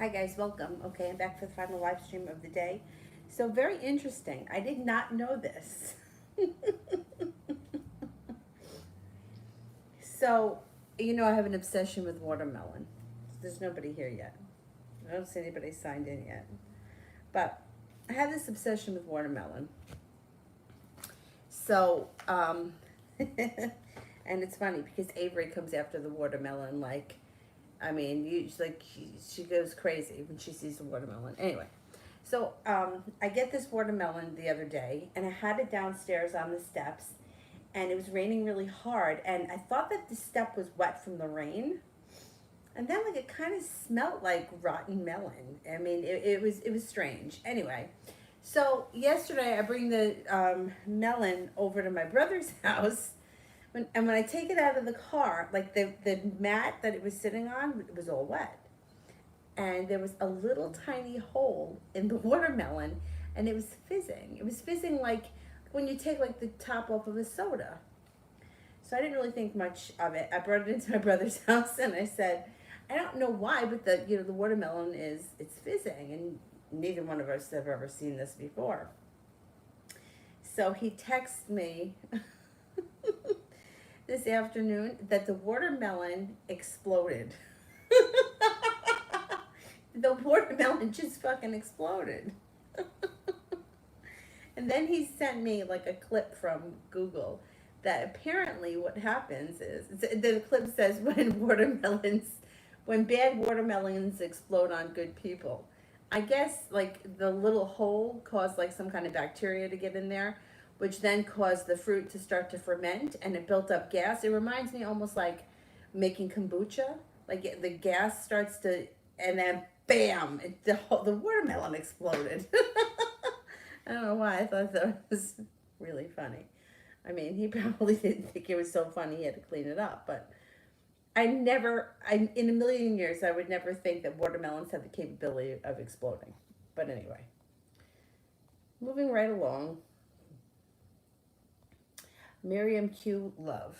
Hi guys, welcome. Okay, I'm back for the final live stream of the day. So very interesting. I did not know this. So, I have an obsession with watermelon. There's nobody here yet. I don't see anybody signed in yet. But I have this obsession with watermelon. So, and it's funny because Avery comes after the watermelon like, she goes crazy when she sees the watermelon. Anyway, so I get this watermelon the other day, and I had it downstairs on the steps, and it was raining really hard, and I thought that the step was wet from the rain, and then like it kind of smelled like rotten melon. It was strange. Anyway, so yesterday I bring the melon over to my brother's house. When I take it out of the car, like the mat that it was sitting on, it was all wet, and there was a little tiny hole in the watermelon, and it was fizzing. It was fizzing like when you take like the top off of a soda. So I didn't really think much of it. I brought it into my brother's house, and I said, I don't know why, but the watermelon it's fizzing, and neither one of us have ever seen this before. So he texts me this afternoon that the watermelon exploded. The watermelon just fucking exploded. And then he sent me like a clip from Google that apparently what happens is the clip says when bad watermelons explode on good people. I guess like the little hole caused like some kind of bacteria to get in there, which then caused the fruit to start to ferment, and it built up gas. It reminds me almost like making kombucha. Like the gas starts to, and then bam, the watermelon exploded. I don't know why I thought that was really funny. I mean, he probably didn't think it was so funny he had to clean it up, but in a million years, I would never think that watermelons have the capability of exploding. But anyway, moving right along, Miriam Q. Love.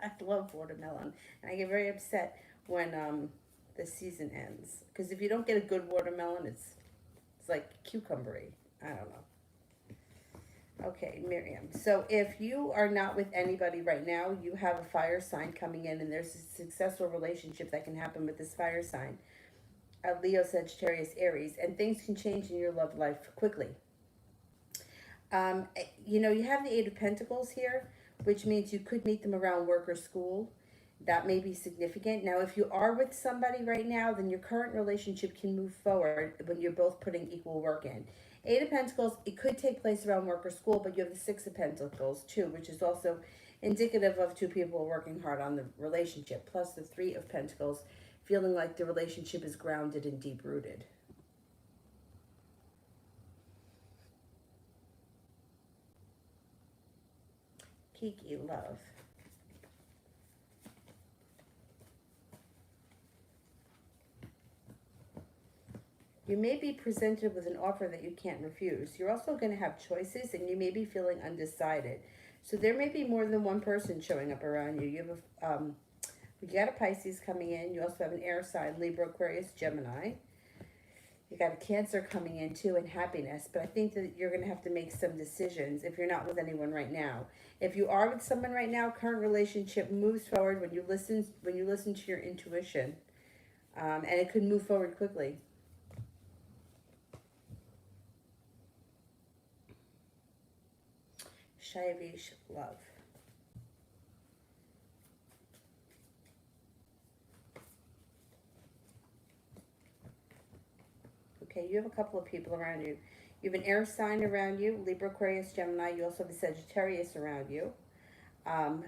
I love watermelon, and I get very upset when the season ends because if you don't get a good watermelon, it's like cucumbery. I don't know. Okay, Miriam. So if you are not with anybody right now, you have a fire sign coming in, and there's a successful relationship that can happen with this fire sign. Leo, Sagittarius, Aries, and things can change in your love life quickly. You have the Eight of Pentacles here, which means you could meet them around work or school. That may be significant. Now, if you are with somebody right now, then your current relationship can move forward when you're both putting equal work in. Eight of Pentacles, it could take place around work or school, but you have the Six of Pentacles too, which is also indicative of two people working hard on the relationship, plus the Three of Pentacles, feeling like the relationship is grounded and deep rooted. Kiki, love. You may be presented with an offer that you can't refuse. You're also going to have choices, and you may be feeling undecided. So there may be more than one person showing up around you. You got a Pisces coming in. You also have an air sign, Libra, Aquarius, Gemini. You got a Cancer coming in too, and happiness. But I think that you're going to have to make some decisions if you're not with anyone right now. If you are with someone right now, current relationship moves forward when you listen to your intuition, and it could move forward quickly. Shaivish, love. Okay, you have a couple of people around you. You have an air sign around you, Libra, Aquarius, Gemini. You also have a Sagittarius around you. Um,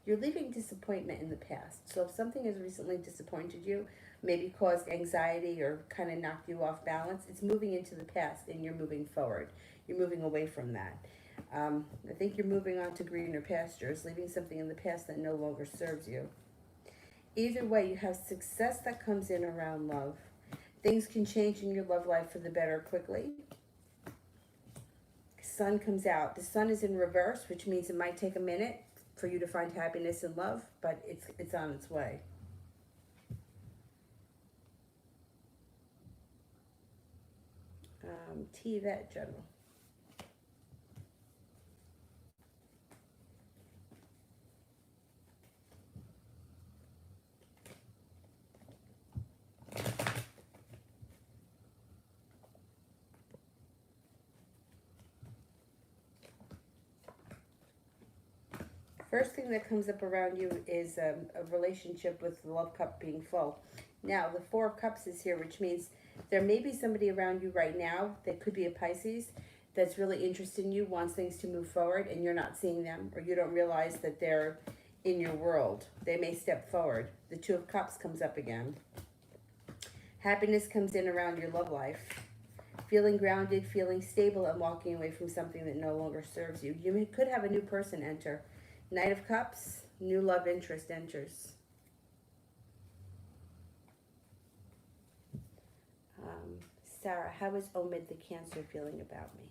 you're leaving disappointment in the past. So if something has recently disappointed you, maybe caused anxiety or kind of knocked you off balance, it's moving into the past and you're moving forward. You're moving away from that. I think you're moving on to greener pastures, leaving something in the past that no longer serves you. Either way, you have success that comes in around love. Things can change in your love life for the better quickly. sun comes out. The sun is in reverse, which means it might take a minute for you to find happiness and love, but it's on its way. Vet General. First thing that comes up around you is a relationship with the love cup being full. Now, the Four of Cups is here, which means there may be somebody around you right now that could be a Pisces that's really interested in you, wants things to move forward, and you're not seeing them, or you don't realize that they're in your world. They may step forward. The Two of Cups comes up again. Happiness comes in around your love life. Feeling grounded, feeling stable, and walking away from something that no longer serves you. You could have a new person enter. Knight of Cups, new love interest enters. Sarah, how is Omid the Cancer feeling about me?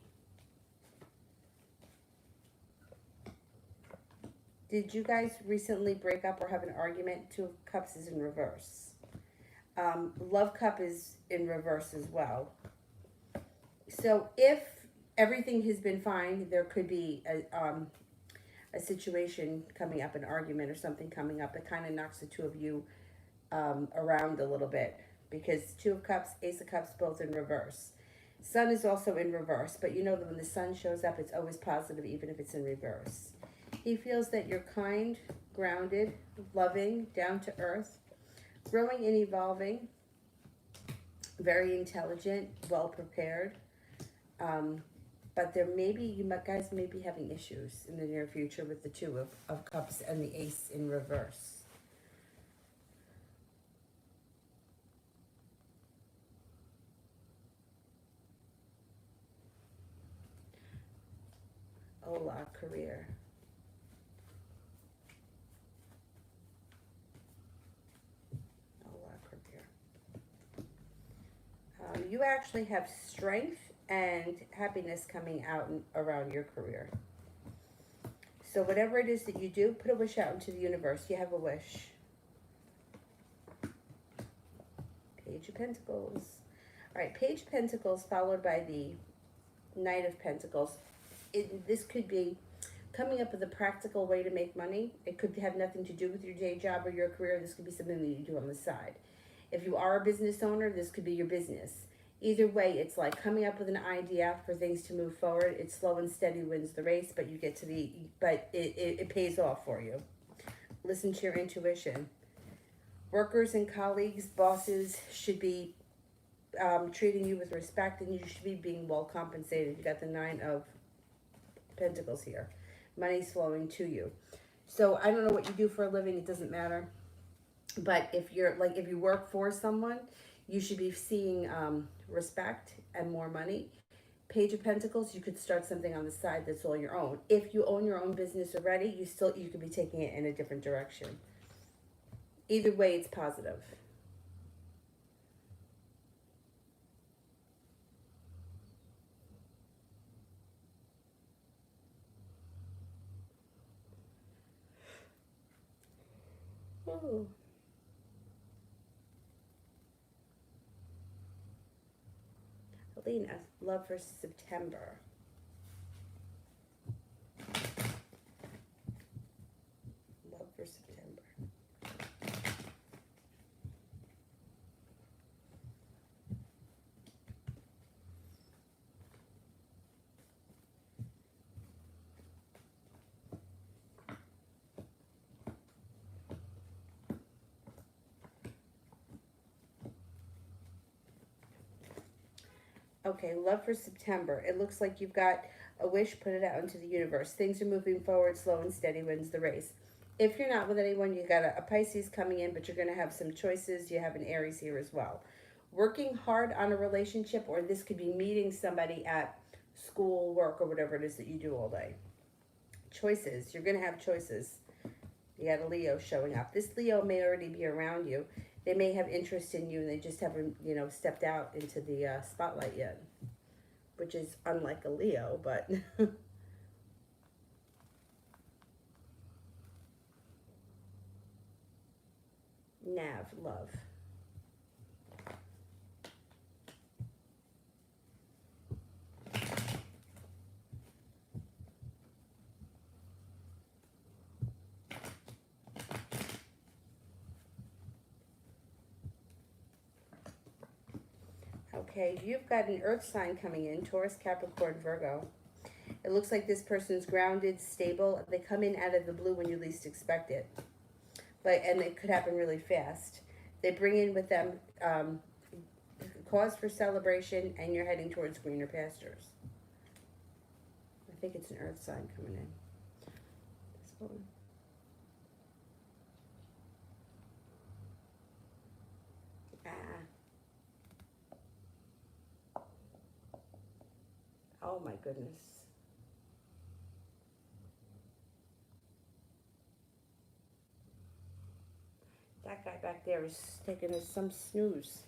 Did you guys recently break up or have an argument? Two of Cups is in reverse. Love Cup is in reverse as well. So if everything has been fine, there could be a situation coming up, an argument or something coming up that kind of knocks the two of you around a little bit, because Two of Cups, Ace of Cups, both in reverse. Sun is also in reverse, but you know that when the sun shows up, it's always positive, even if it's in reverse. He feels that you're kind, grounded, loving, down to earth, growing and evolving, very intelligent, well prepared. But there may be, you guys may be having issues in the near future with the Two of Cups and the Ace in reverse. Ola, career. Ola, career. You actually have strength and happiness coming out and around your career. So whatever it is that you do, put a wish out into the universe. You have a wish. Page of Pentacles. All right, Page of Pentacles followed by the Knight of Pentacles. This could be coming up with a practical way to make money. It could have nothing to do with your day job or your career. This could be something that you do on the side. If you are a business owner, this could be your business. Either way, it's like coming up with an idea for things to move forward. It's slow and steady wins the race, but you get to it pays off for you. Listen to your intuition. Workers and colleagues, bosses should be treating you with respect, and you should be being well compensated. You got the Nine of Pentacles here. Money's flowing to you. So I don't know what you do for a living. It doesn't matter. But if you work for someone, you should be seeing respect and more money. Page of Pentacles, you could start something on the side that's all your own. If you own your own business already, you could be taking it in a different direction. Either way, it's positive. Oh. Helena, love for September. Love for September. Okay, love for September. It looks like you've got a wish, put it out into the universe. Things are moving forward, slow and steady wins the race. If you're not with anyone, you got a Pisces coming in, but you're going to have some choices. You have an Aries here as well. Working hard on a relationship, or this could be meeting somebody at school, work, or whatever it is that you do all day. Choices. You're going to have choices. You got a Leo showing up. This Leo may already be around you. They may have interest in you, and they just haven't, stepped out into the spotlight yet. which is unlike a Leo, but Nav, love. Okay, you've got an earth sign coming in, Taurus, Capricorn, Virgo. It looks like this person's grounded, stable. They come in out of the blue when you least expect it. And it could happen really fast. They bring in with them cause for celebration, and you're heading towards greener pastures. I think it's an earth sign coming in. This one. Oh my goodness. That guy back there is taking some snooze.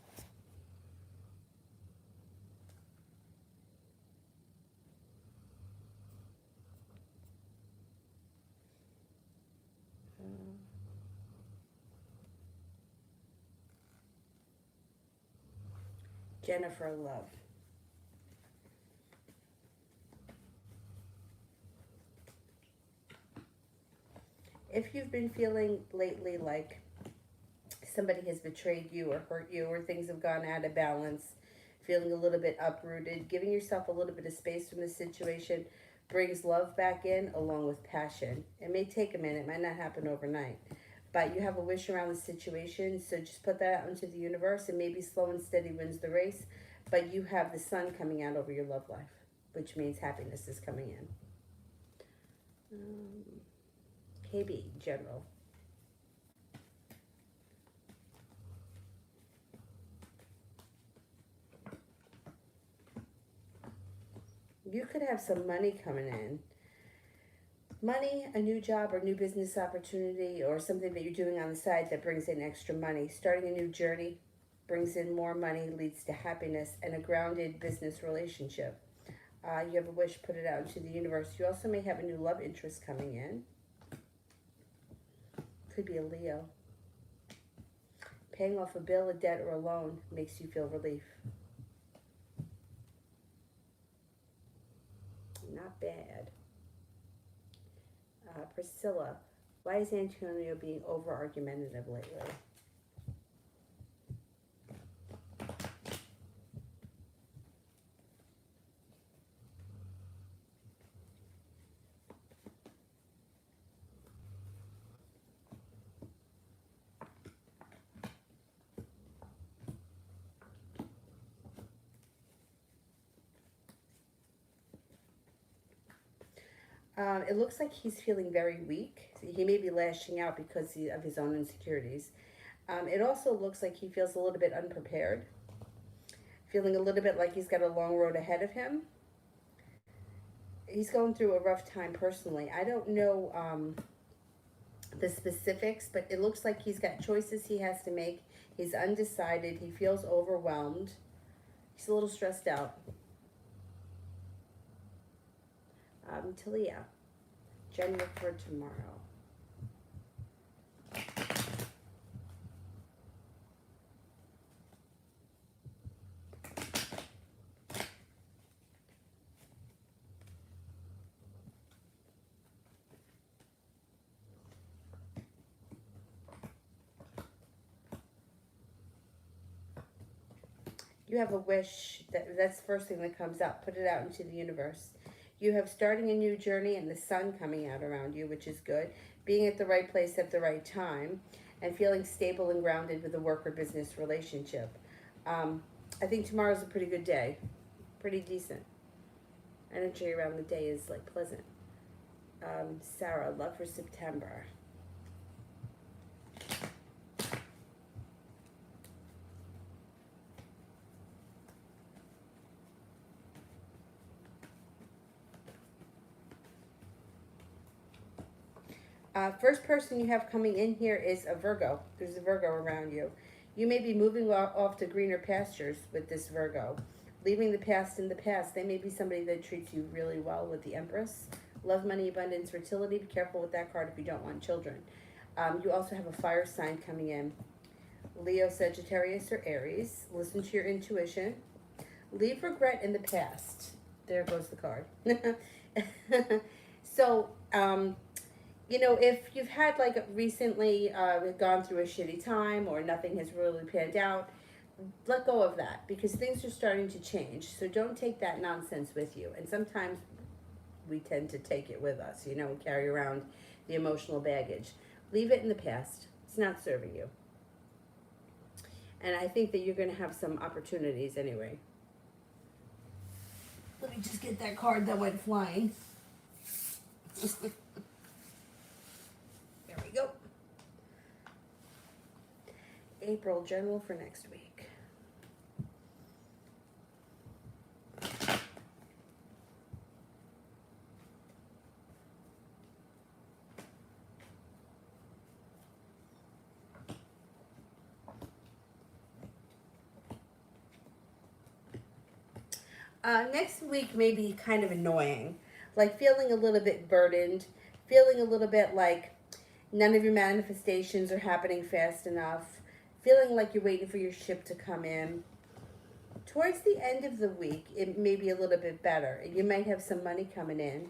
Jennifer, love. If you've been feeling lately like somebody has betrayed you or hurt you or things have gone out of balance, feeling a little bit uprooted, giving yourself a little bit of space from the situation brings love back in along with passion. It may take a minute, it might not happen overnight, but you have a wish around the situation, so just put that out into the universe, and maybe slow and steady wins the race, but you have the sun coming out over your love life, which means happiness is coming in. KB, general. You could have some money coming in. Money, a new job or new business opportunity, or something that you're doing on the side that brings in extra money. Starting a new journey brings in more money, leads to happiness and a grounded business relationship. You have a wish, put it out into the universe. You also may have a new love interest coming in. Could be a Leo. Paying off a bill, a debt, or a loan makes you feel relief. Not bad. Priscilla, why is Antonio being over argumentative lately? It looks like he's feeling very weak. He may be lashing out because of his own insecurities. It also looks like he feels a little bit unprepared, feeling a little bit like he's got a long road ahead of him. He's going through a rough time personally. I don't know the specifics, but it looks like he's got choices he has to make. He's undecided. He feels overwhelmed. He's a little stressed out. Talia, Jennifer tomorrow. You have a wish, that's the first thing that comes out. Put it out into the universe. You have starting a new journey and the sun coming out around you, which is good. Being at the right place at the right time and feeling stable and grounded with a work or business relationship. I think tomorrow's a pretty good day. Pretty decent. Energy around the day is like pleasant. Sarah, love for September. First person you have coming in here is a Virgo. There's a Virgo around you. You may be moving off to greener pastures with this Virgo. Leaving the past in the past. They may be somebody that treats you really well with the Empress. Love, money, abundance, fertility. Be careful with that card if you don't want children. You also have a fire sign coming in. Leo, Sagittarius, or Aries. Listen to your intuition. Leave regret in the past. There goes the card. So, you know, if you've had like recently gone through a shitty time or nothing has really panned out, let go of that because things are starting to change. So don't take that nonsense with you. And sometimes we tend to take it with us, you know, carry around the emotional baggage. Leave it in the past. It's not serving you. And I think that you're going to have some opportunities anyway. Let me just get that card that went flying. There we go. April, general for next week. Next week may be kind of annoying, like feeling a little bit burdened, feeling a little bit like none of your manifestations are happening fast enough, feeling like you're waiting for your ship to come in. Towards the end of the week, it may be a little bit better. You might have some money coming in,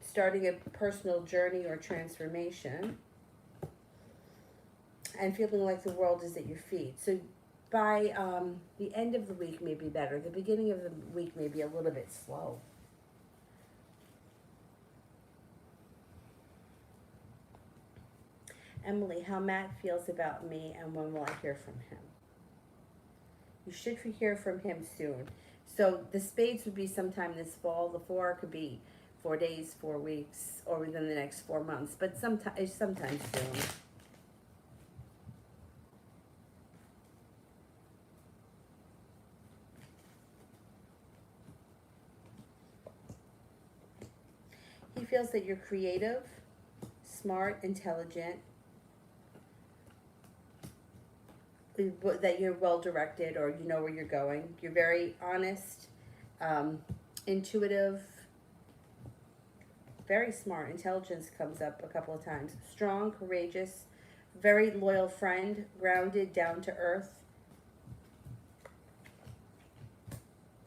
starting a personal journey or transformation, and feeling like the world is at your feet. So by the end of the week may be better. The beginning of the week may be a little bit slow. Emily, how Matt feels about me and when will I hear from him? You should hear from him soon. So the spades would be sometime this fall. The 4 could be 4 days, 4 weeks, or within the next 4 months, but sometime soon. He feels that you're creative, smart, intelligent, that you're well directed or you know where you're going. You're very honest, intuitive, very smart. Intelligence comes up a couple of times. Strong, courageous, very loyal friend, grounded, down to earth,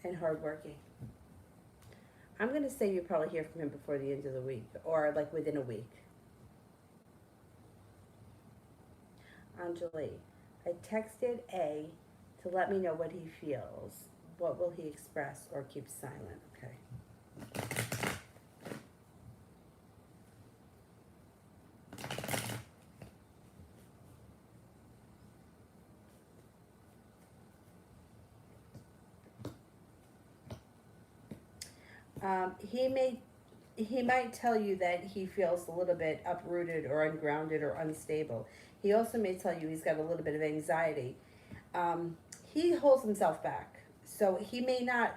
and hardworking. I'm going to say you probably hear from him before the end of the week or like within a week. Anjali, I texted A to let me know what he feels. What will he express or keep silent? Okay. He might tell you that he feels a little bit uprooted or ungrounded or unstable. He also may tell you he's got a little bit of anxiety. He holds himself back, so he may not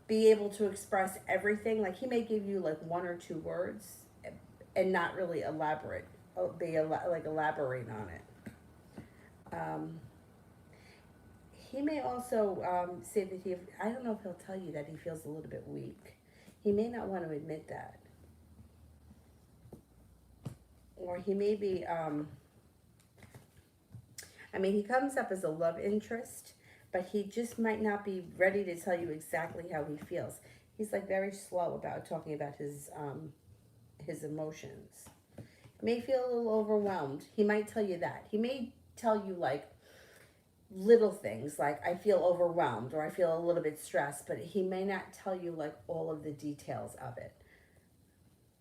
be able to express everything. Like he may give you like 1 or 2 words and not really elaborate, elaborate on it. He may also say that I don't know if he'll tell you that he feels a little bit weak. He may not want to admit that. Or he may be, he comes up as a love interest, but he just might not be ready to tell you exactly how he feels. He's like very slow about talking about his emotions. He may feel a little overwhelmed. He might tell you that. He may tell you like little things like I feel overwhelmed or I feel a little bit stressed, but he may not tell you like all of the details of it.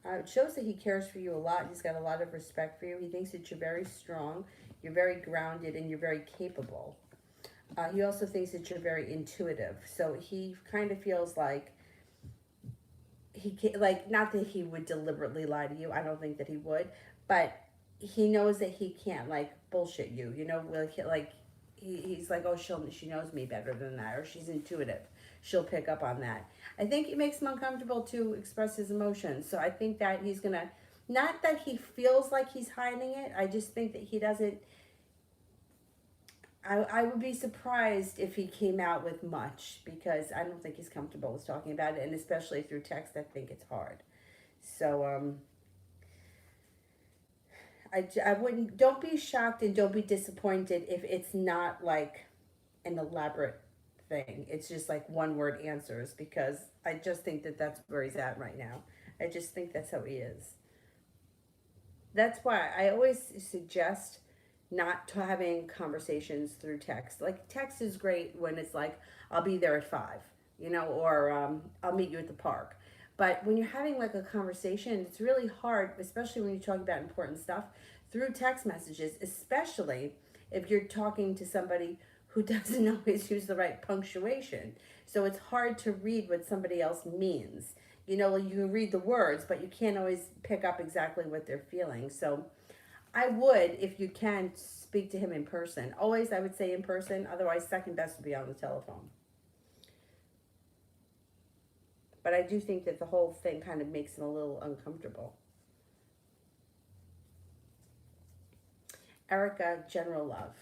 It shows that he cares for you a lot. He's got a lot of respect for you. He thinks that you're very strong, you're very grounded, and you're very capable. He also thinks that you're very intuitive. So he kind of feels like not that he would deliberately lie to you. I don't think that he would, but he knows that he can't like bullshit you. You know, he's like, oh, she knows me better than that, or she's intuitive. She'll pick up on that. I think it makes him uncomfortable to express his emotions. So I think that he's gonna, not that he feels like he's hiding it. I just think that he doesn't. I would be surprised if he came out with much because I don't think he's comfortable with talking about it, and especially through text, I think it's hard. So I wouldn't. Don't be shocked and don't be disappointed if it's not like an elaborate thing. It's just like one word answers because I just think that that's where he's at right now. I just think that's how he is. That's why I always suggest not to having conversations through text. Like text is great when it's like I'll be there at 5, or I'll meet you at the park. But when you're having like a conversation, it's really hard, especially when you're talking about important stuff through text messages, especially if you're talking to somebody who doesn't always use the right punctuation. So it's hard to read what somebody else means. You can read the words, but you can't always pick up exactly what they're feeling. So I would, if you can, speak to him in person. Always, I would say in person. Otherwise, second best would be on the telephone. But I do think that the whole thing kind of makes him a little uncomfortable. Erica, general love.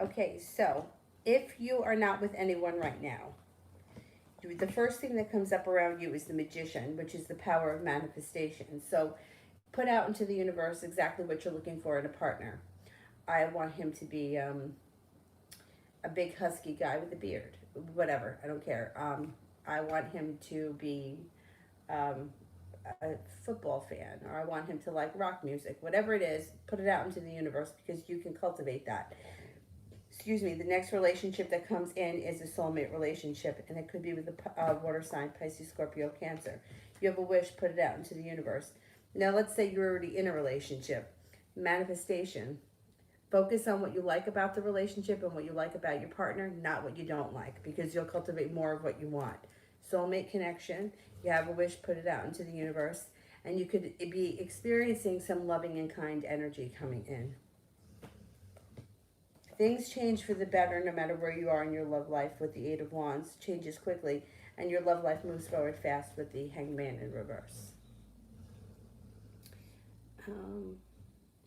Okay, so if you are not with anyone right now, the first thing that comes up around you is the magician, which is the power of manifestation. So put out into the universe exactly what you're looking for in a partner. I want him to be a big husky guy with a beard, whatever, I don't care. I want him to be um, a football fan, or I want him to like rock music, whatever it is, put it out into the universe because you can cultivate that. Excuse me, the next relationship that comes in is a soulmate relationship, and it could be with a water sign, Pisces, Scorpio, Cancer. You have a wish, put it out into the universe. Now, let's say you're already in a relationship. Manifestation. Focus on what you like about the relationship and what you like about your partner, not what you don't like, because you'll cultivate more of what you want. Soulmate connection. You have a wish, put it out into the universe, and you could be experiencing some loving and kind energy coming in. Things change for the better no matter where you are in your love life with the Eight of Wands. Changes quickly, and your love life moves forward fast with the Hangman in reverse.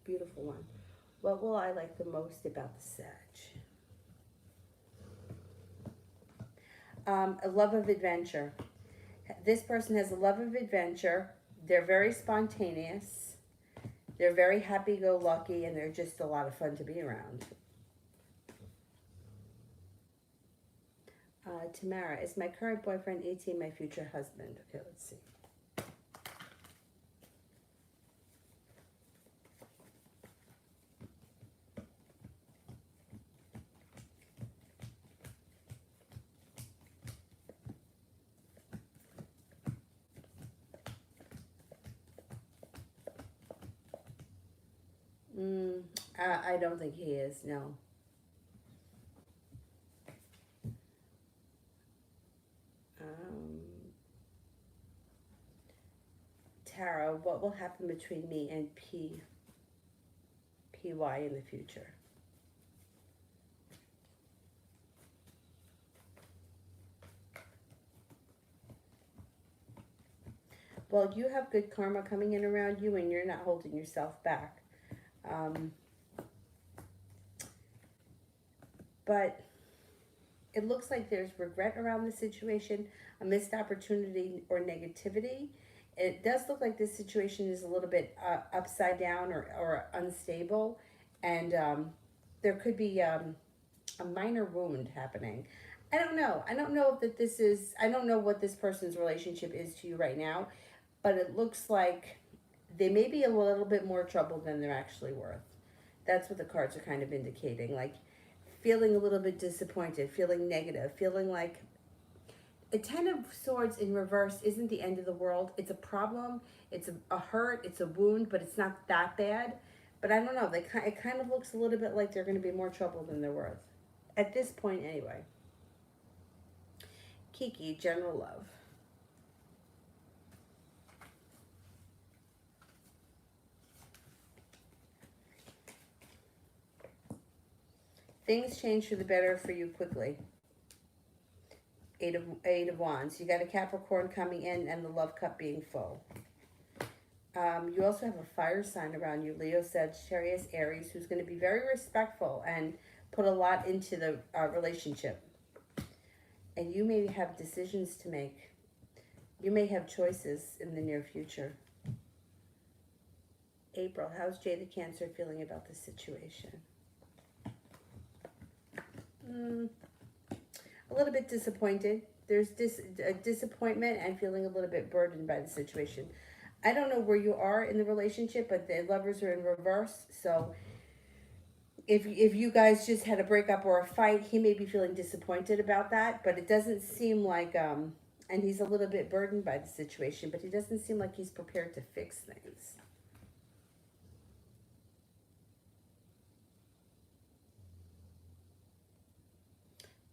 Beautiful one. What will I like the most about the Sag? A love of adventure. This person has a love of adventure. They're very spontaneous. They're very happy-go-lucky, and they're just a lot of fun to be around. Tamara, is my current boyfriend 18 my future husband? Okay, let's see. I don't think he is, no. Tara, what will happen between me and PY in the future? Well, you have good karma coming in around you and you're not holding yourself back. But it looks like there's regret around the situation, a missed opportunity or negativity. It does look like this situation is a little bit upside down or unstable, and there could be a minor wound happening. I don't know. I don't know that this is, I don't know what this person's relationship is to you right now, but it looks like they may be a little bit more trouble than they're actually worth. That's what the cards are kind of indicating. Like feeling a little bit disappointed, feeling negative, feeling like a 10 of Swords in reverse isn't the end of the world. It's a problem, it's a hurt, it's a wound, but it's not that bad. But I don't know, it kind of looks a little bit like they're going to be more trouble than they're worth. At this point, anyway. Kiki, general love. Things change for the better for you quickly. Eight of Wands. You got a Capricorn coming in and the love cup being full. You also have a fire sign around you, Leo, Sagittarius, Aries, who's going to be very respectful and put a lot into the relationship. And you may have decisions to make. You may have choices in the near future. April, how's Jada Cancer feeling about the situation? A little bit disappointed. There's disappointment and feeling a little bit burdened by the situation. I don't know where you are in the relationship, but the lovers are in reverse. So if you guys just had a breakup or a fight, he may be feeling disappointed about that, but it doesn't seem like, and he's a little bit burdened by the situation, but he doesn't seem like he's prepared to fix things.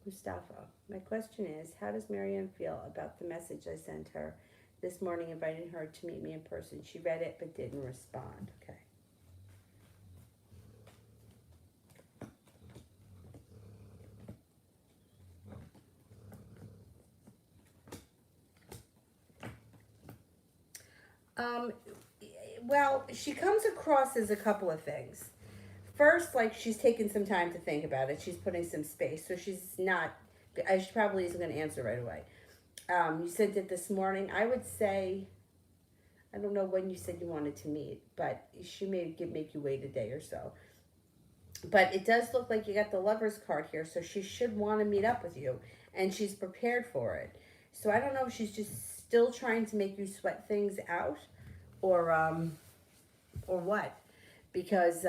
Mustafa, my question is, how does Marianne feel about the message I sent her this morning inviting her to meet me in person? She read it but didn't respond. Okay. Well, she comes across as a couple of things. First, like, she's taking some time to think about it. She's putting some space. So she probably isn't going to answer right away. You sent it this morning. I would say, I don't know when you said you wanted to meet, but she may make you wait a day or so. But it does look like you got the Lover's card here, so she should want to meet up with you, and she's prepared for it. So I don't know if she's just still trying to make you sweat things out, or what, because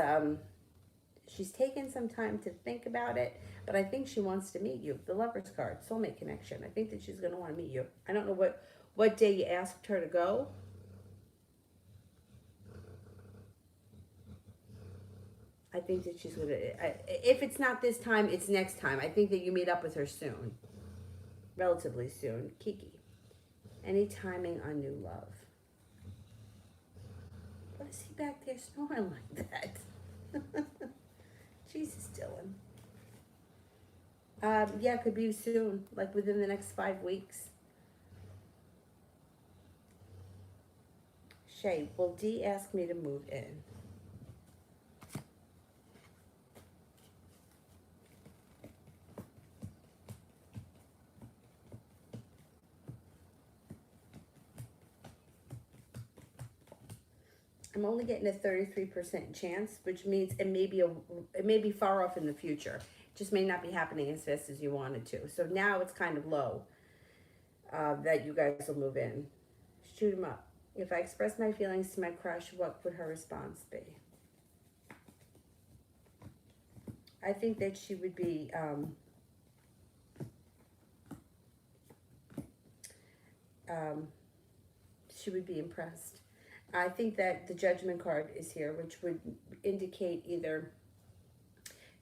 she's taken some time to think about it, but I think she wants to meet you. The Lover's card, soulmate connection. I think that she's going to want to meet you. I don't know what day you asked her to go. I think that she's going to, if it's not this time, it's next time. I think that you meet up with her soon. Relatively soon. Kiki. Any timing on new love? What is he back there snoring like that? Jesus, Dylan. Yeah, it could be soon, like within the next 5 weeks. Shay, will D ask me to move in? I'm only getting a 33% chance, which means it may be far off in the future. It just may not be happening as fast as you wanted to. So now it's kind of low that you guys will move in. Shoot him up. If I express my feelings to my crush, what would her response be? I think that she would be impressed. I think that the Judgment card is here, which would indicate either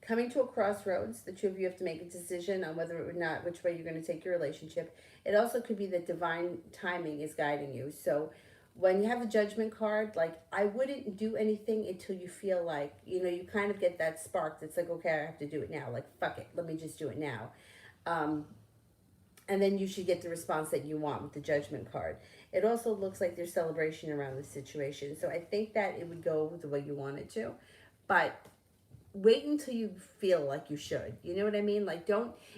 coming to a crossroads. The two of you have to make a decision on whether or not which way you're going to take your relationship. It also could be that divine timing is guiding you. So when you have the Judgment card, like, I wouldn't do anything until you feel like, you kind of get that spark that's like, okay, I have to do it now. Like, fuck it, let me just do it now. And then you should get the response that you want with the Judgment card. It also looks like there's celebration around the situation. So I think that it would go the way you want it to. But wait until you feel like you should. You know what I mean? Like,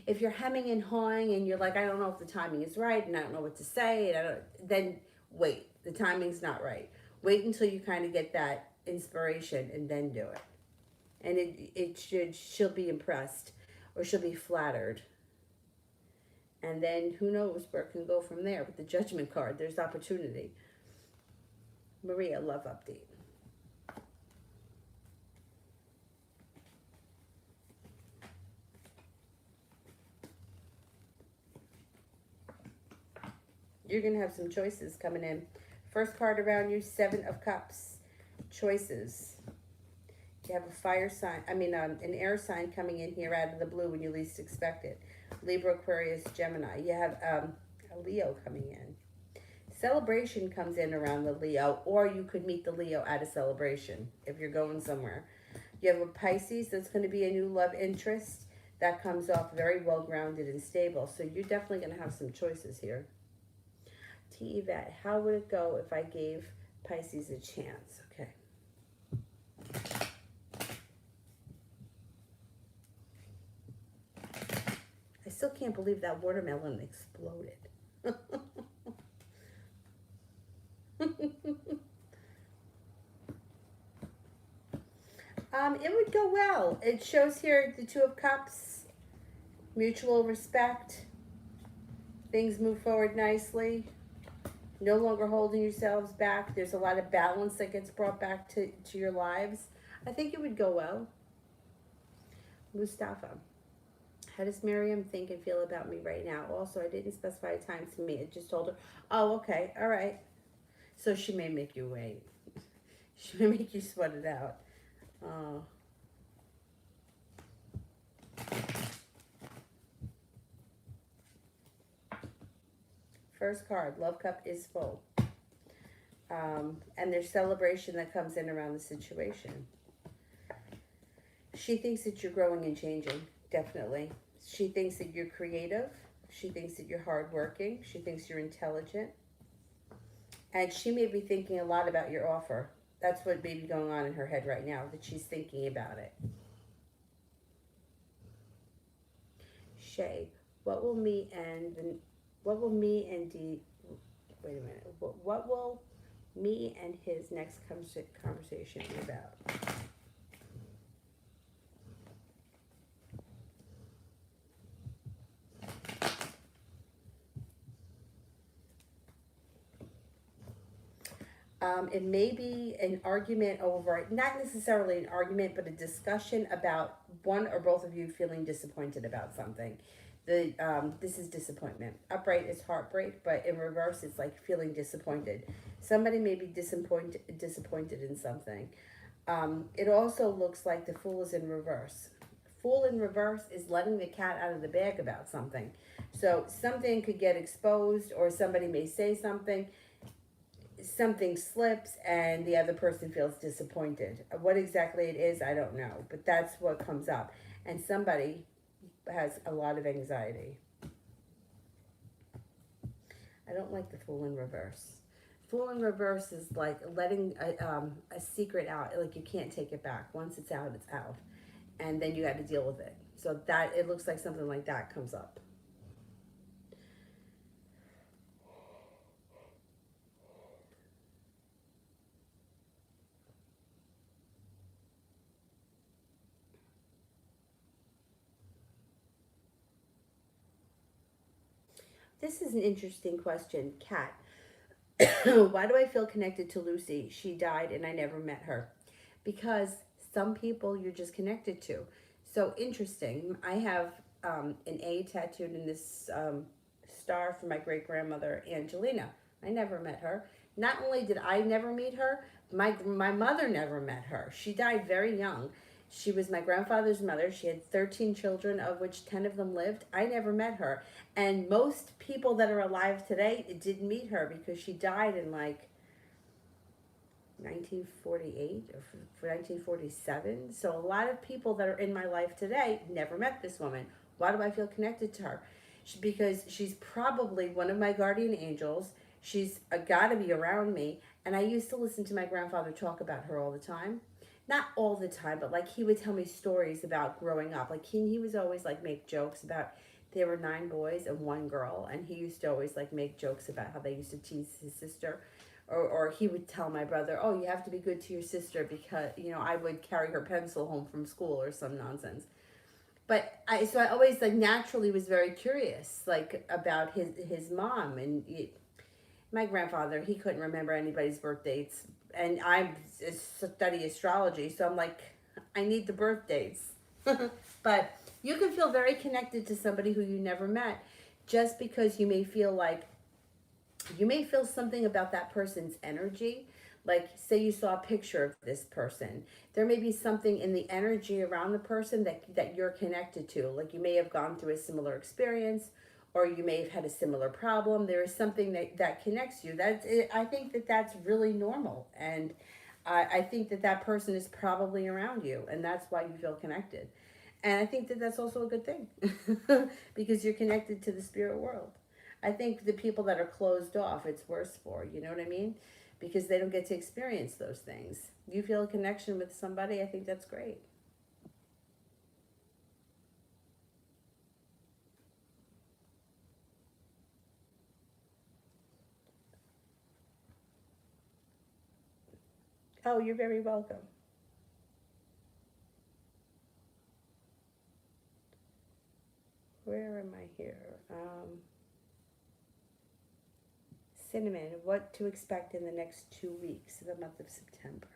if you're hemming and hawing and you're like, I don't know if the timing is right and I don't know what to say, then wait. The timing's not right. Wait until you kind of get that inspiration and then do it. And she'll be impressed or she'll be flattered. And then who knows where it can go from there with the Judgment card. There's opportunity. Maria, love update. You're going to have some choices coming in. First card around you, 7 of Cups. Choices. You have a fire sign, an air sign coming in here out of the blue when you least expect it. Libra, Aquarius, Gemini. You have a Leo coming in. Celebration comes in around the Leo, or you could meet the Leo at a celebration if you're going somewhere. You have a Pisces, that's going to be a new love interest. that comes off very well grounded and stable. So you're definitely going to have some choices here. T. Yvette, how would it go if I gave Pisces a chance? Okay. I still can't believe that watermelon exploded. It would go well. It shows here the Two of Cups, mutual respect. Things move forward nicely. No longer holding yourselves back. There's a lot of balance that gets brought back to your lives. I think it would go well. Mustafa, how does Miriam think and feel about me right now? Also, I didn't specify a time to meet. I just told her, oh, okay, all right. So she may make you wait. She may make you sweat it out. First card, love cup is full. And there's celebration that comes in around the situation. She thinks that you're growing and changing, definitely. She thinks that you're creative. She thinks that you're hardworking. She thinks you're intelligent. And she may be thinking a lot about your offer. That's what may be going on in her head right now, that she's thinking about it. Shay, what will me and D, wait a minute, what will me and his next conversation be about? It may be an argument over, not necessarily an argument, but a discussion about one or both of you feeling disappointed about something. This is disappointment. Upright is heartbreak, but in reverse, it's like feeling disappointed. Somebody may be disappointed in something. It also looks like the Fool is in reverse. Fool in reverse is letting the cat out of the bag about something. So something could get exposed, or somebody may say something slips and the other person feels disappointed. What exactly it is, I don't know, but that's what comes up. And somebody has a lot of anxiety. I don't like the Fool in reverse. Fool in reverse is like letting a secret out, like you can't take it back. Once it's out, it's out. And then you got to deal with it. So that, it looks like something like that comes up. This is an interesting question. Kat, why do I feel connected to Lucy? She died and I never met her. Because some people you're just connected to. So interesting. I have an A tattooed in this star from my great grandmother, Angelina. I never met her. Not only did I never meet her, my mother never met her. She died very young. She was my grandfather's mother. She had 13 children, of which 10 of them lived. I never met her. And most people that are alive today didn't meet her because she died in like 1948 or 1947. So a lot of people that are in my life today never met this woman. Why do I feel connected to her? Because she's probably one of my guardian angels. She's got to be around me. And I used to listen to my grandfather talk about her all the time. Not all the time, but like he would tell me stories about growing up. Like he was always like make jokes about, there were 9 boys and 1 girl. And he used to always like make jokes about how they used to tease his sister. Or he would tell my brother, oh, you have to be good to your sister because, you know, I would carry her pencil home from school or some nonsense. But I always like naturally was very curious, like about his mom. And my grandfather, he couldn't remember anybody's birth dates. And I study astrology, so I'm like, I need the birth dates. But you can feel very connected to somebody who you never met just because you may feel something about that person's energy. Like, say you saw a picture of this person. There may be something in the energy around the person that you're connected to. Like, you may have gone through a similar experience, or you may have had a similar problem. There is something that connects you. I think that's really normal. And I think that person is probably around you, and that's why you feel connected. And I think that that's also a good thing because you're connected to the spirit world. I think the people that are closed off, it's worse for, you know what I mean? Because they don't get to experience those things. You feel a connection with somebody, I think that's great. Oh, you're very welcome. Where am I here? Cinnamon, what to expect in the next 2 weeks of the month of September.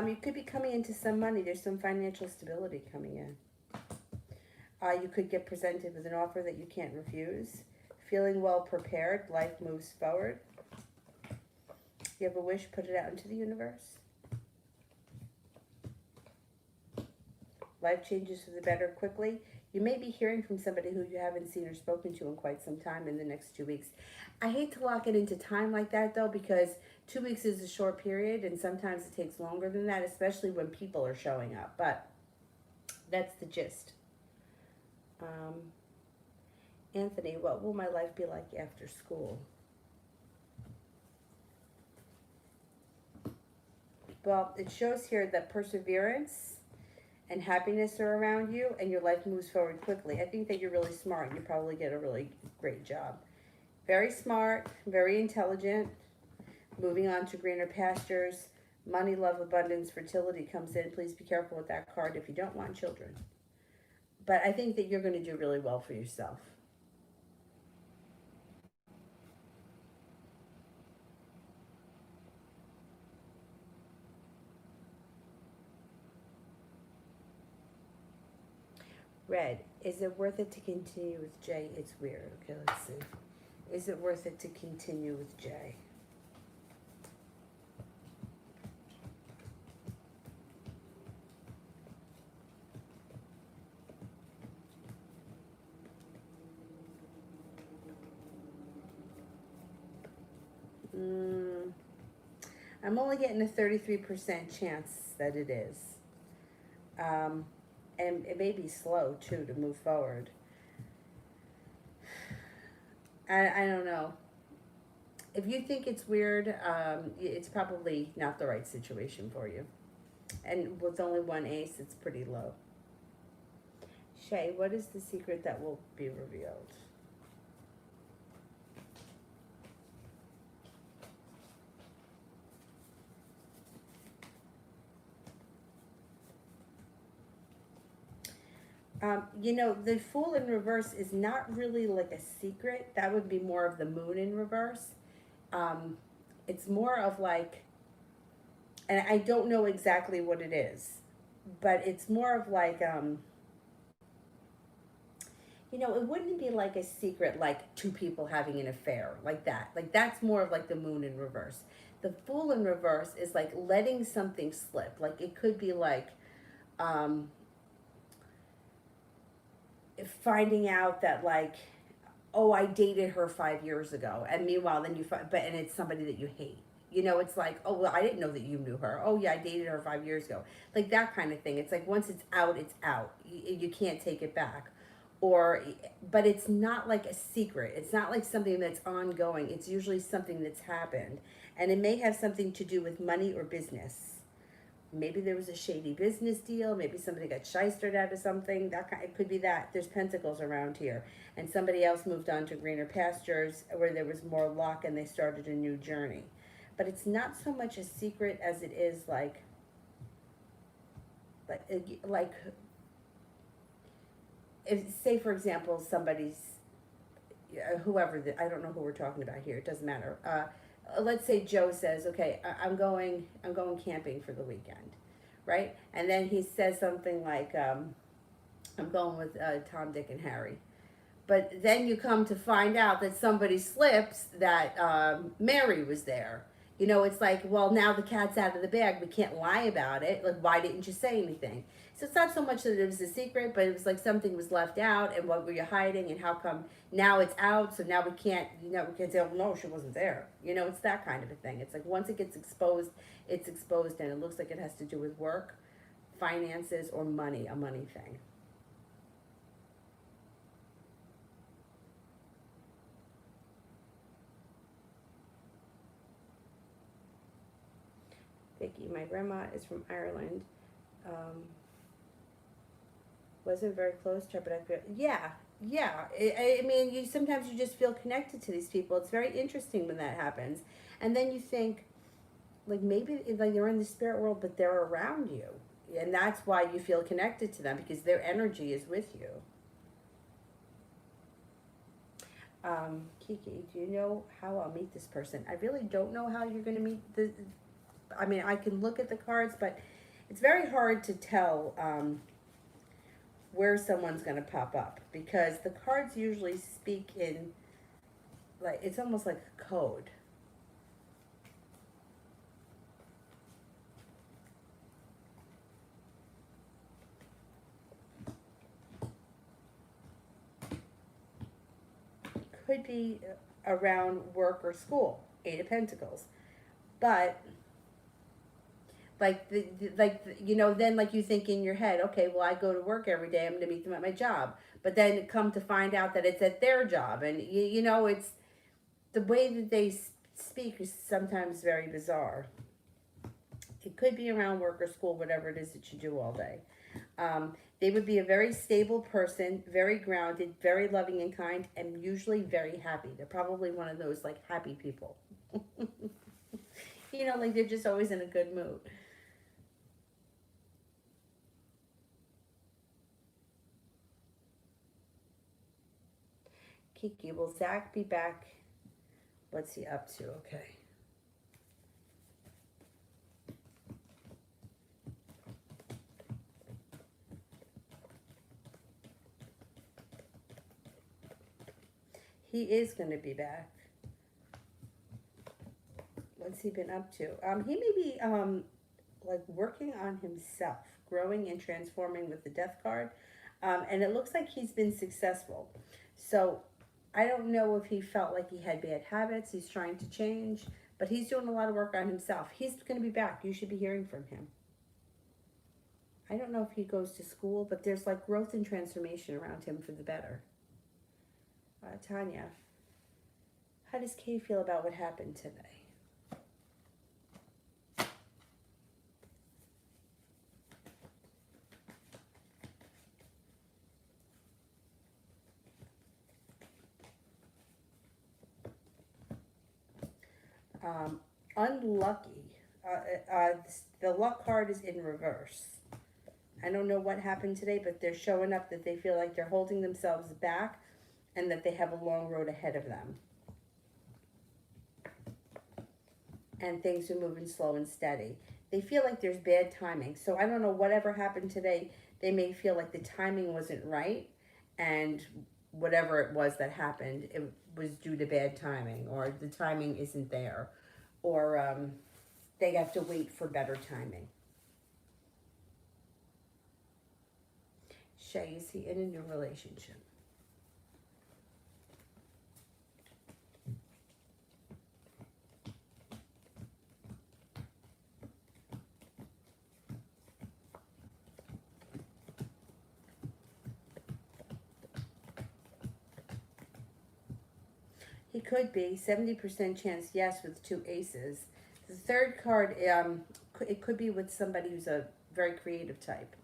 You could be coming into some money. There's some financial stability coming in. You could get presented with an offer that you can't refuse. Feeling well prepared, life moves forward. You have a wish, put it out into the universe. Life changes for the better quickly. You may be hearing from somebody who you haven't seen or spoken to in quite some time in the next 2 weeks. I hate to lock it into time like that though, because 2 weeks is a short period and sometimes it takes longer than that, especially when people are showing up. But that's the gist. Anthony, what will my life be like after school? Well, it shows here that perseverance and happiness are around you and your life moves forward quickly. I think that you're really smart and you probably get a really great job. Very smart, very intelligent, moving on to greener pastures. Money, love, abundance, fertility comes in. Please be careful with that card if you don't want children. But I think that you're going to do really well for yourself. Red, is it worth it to continue with Jay? It's weird. Okay, let's see. Is it worth it to continue with Jay? I'm only getting a 33% chance that it is. Um, and it may be slow too to move forward. I don't know. If you think it's weird, it's probably not the right situation for you. And with only one ace, it's pretty low. Shay, what is the secret that will be revealed? The Fool in reverse is not really like a secret. That would be more of the Moon in reverse. Um, it's more of like, and I don't know exactly what it is, but it's more of like, it wouldn't be like a secret, like two people having an affair, like that. Like that's more of like the Moon in reverse. The Fool in reverse is like letting something slip. Like it could be like, um, finding out that like, oh, I dated her 5 years ago, and meanwhile then you find, and it's somebody that you hate. It's like, oh well, I didn't know that you knew her. Oh yeah, I dated her 5 years ago. Like that kind of thing. It's like once it's out, it's out. You can't take it back. Or, but it's not like a secret. It's not like something that's ongoing. It's usually something that's happened, and it may have something to do with money or business. Maybe there was a shady business deal. Maybe somebody got shystered out of something. It could be that. There's pentacles around here, and somebody else moved on to greener pastures where there was more luck, and they started a new journey. But it's not so much a secret as it is like if, say for example, somebody's whoever I don't know who we're talking about here. It doesn't matter. Let's say Joe says, "Okay, I'm going camping for the weekend," right? And then he says something like, "I'm going with Tom, Dick, and Harry." But then you come to find out that somebody slips that Mary was there. You know, it's like, well, now the cat's out of the bag. We can't lie about it. Like, why didn't you say anything? So it's not so much that it was a secret, but it was like something was left out, and what were you hiding, and how come now it's out? So now we can't, we can't say, oh no, she wasn't there. You know, it's that kind of a thing. It's like once it gets exposed, it's exposed, and it looks like it has to do with work, finances, or money, a money thing. Vicky, my grandma is from Ireland. Um, wasn't very close to her, but I feel, yeah, yeah. I mean, you sometimes you just feel connected to these people. It's very interesting when that happens, and then you think, like maybe like they're in the spirit world, but they're around you, and that's why you feel connected to them because their energy is with you. Kiki, do you know how I'll meet this person? I really don't know how you're going to meet the. I mean, I can look at the cards, but it's very hard to tell where someone's going to pop up because the cards usually speak in, like, it's almost like a code. Could be around work or school, Eight of Pentacles. But like then like you think in your head, okay, well, I go to work every day, I'm going to meet them at my job, but then come to find out that it's at their job, and it's the way that they speak is sometimes very bizarre. It could be around work or school, whatever it is that you do all day. They would be a very stable person, very grounded, very loving and kind, and usually very happy. They're probably one of those like happy people. Like they're just always in a good mood. Kiki, will Zach be back? What's he up to? Okay. He is going to be back. What's he been up to? He may be like working on himself, growing and transforming with the Death card, and it looks like he's been successful. So I don't know if he felt like he had bad habits. He's trying to change, but he's doing a lot of work on himself. He's going to be back. You should be hearing from him. I don't know if he goes to school, but there's like growth and transformation around him for the better. Tanya, how does Kay feel about what happened today? Unlucky. The luck card is in reverse. I don't know what happened today, but they're showing up that they feel like they're holding themselves back and that they have a long road ahead of them. And things are moving slow and steady. They feel like there's bad timing. So I don't know, whatever happened today, they may feel like the timing wasn't right, and whatever it was that happened, it was due to bad timing, or the timing isn't there, or they have to wait for better timing. Shay, is he in a new relationship? He could be. 70% chance yes with two aces. The third card, it could be with somebody who's a very creative type.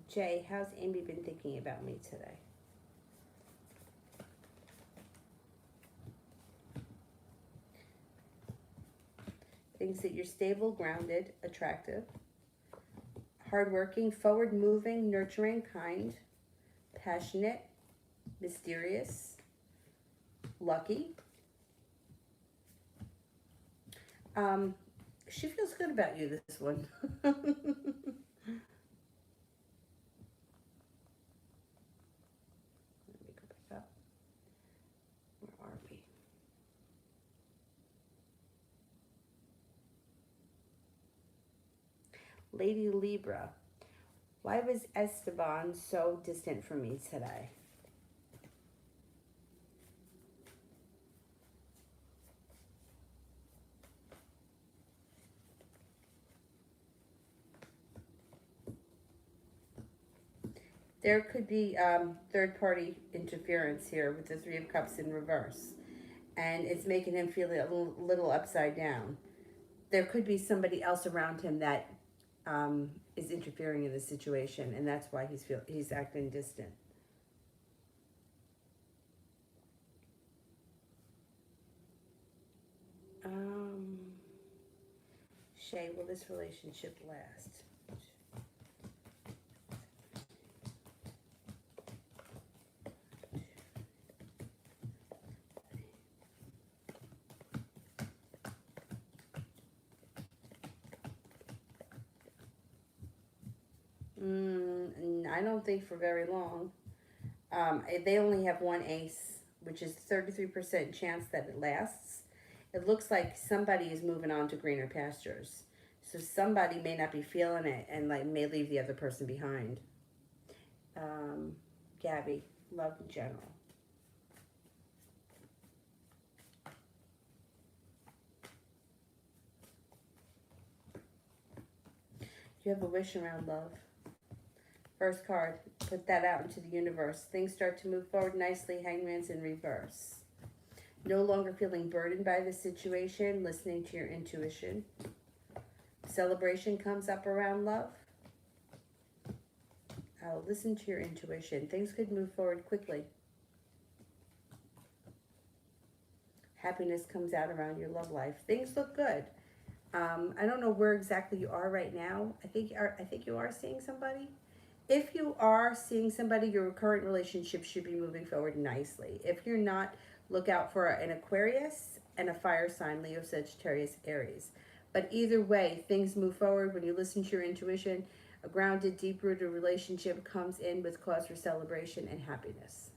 Jay, how's Amy been thinking about me today? Thinks that you're stable, grounded, attractive, hardworking, forward-moving, nurturing, kind, passionate, mysterious, lucky. She feels good about you, this one. Let me go back up. Where are we? Lady Libra. Why was Esteban so distant from me today? There could be third party interference here with the Three of Cups in reverse. And it's making him feel a little upside down. There could be somebody else around him that is interfering in the situation, and that's why he's acting distant. Um, Shay, will this relationship last? I don't think for very long. They only have one ace, which is 33% chance that it lasts. It looks like somebody is moving on to greener pastures. So somebody may not be feeling it and like may leave the other person behind. Gabby, love in general. Do you have a wish around love? First card, put that out into the universe. Things start to move forward nicely. Hangman's in reverse. No longer feeling burdened by the situation, listening to your intuition. Celebration comes up around love. Listen to your intuition. Things could move forward quickly. Happiness comes out around your love life. Things look good. I don't know where exactly you are right now. I think you are seeing somebody. If you are seeing somebody, your current relationship should be moving forward nicely. If you're not, look out for an Aquarius and a fire sign, Leo, Sagittarius, Aries. But either way, things move forward when you listen to your intuition. A grounded, deep-rooted relationship comes in with cause for celebration and happiness.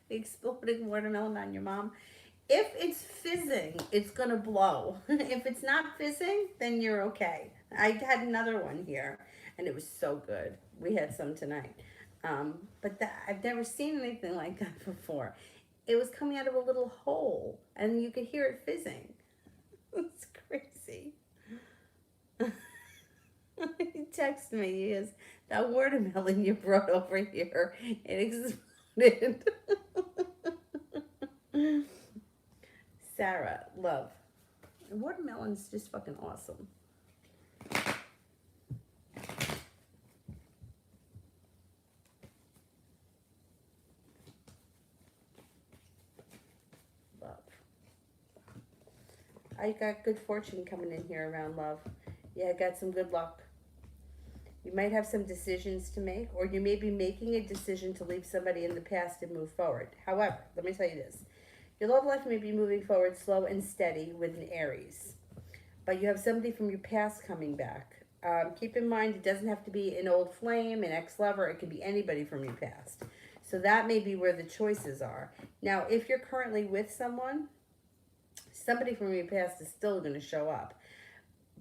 The exploding watermelon on your mom. If it's fizzing, it's gonna blow. If it's not fizzing, then you're okay. I had another one here, and it was so good. We had some tonight, but I've never seen anything like that before. It was coming out of a little hole, and you could hear it fizzing. It's crazy. He texted me. He goes, "That watermelon you brought over here, it exploded." Sarah, love. Watermelon's just fucking awesome. Love. I got good fortune coming in here around love. Yeah, I got some good luck. You might have some decisions to make, or you may be making a decision to leave somebody in the past and move forward. However, let me tell you this. Your love life may be moving forward slow and steady with an Aries, but you have somebody from your past coming back. Keep in mind, it doesn't have to be an old flame, an ex-lover. It can be anybody from your past. So that may be where the choices are. Now, if you're currently with someone, somebody from your past is still going to show up.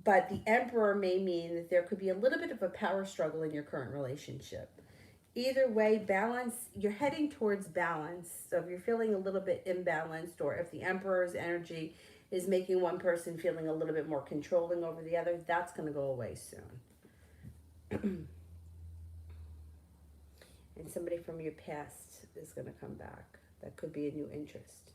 But the Emperor may mean that there could be a little bit of a power struggle in your current relationship. Either way, balance, you're heading towards balance. So if you're feeling a little bit imbalanced, or if the Emperor's energy is making one person feeling a little bit more controlling over the other, that's going to go away soon. And somebody from your past is going to come back. That could be a new interest.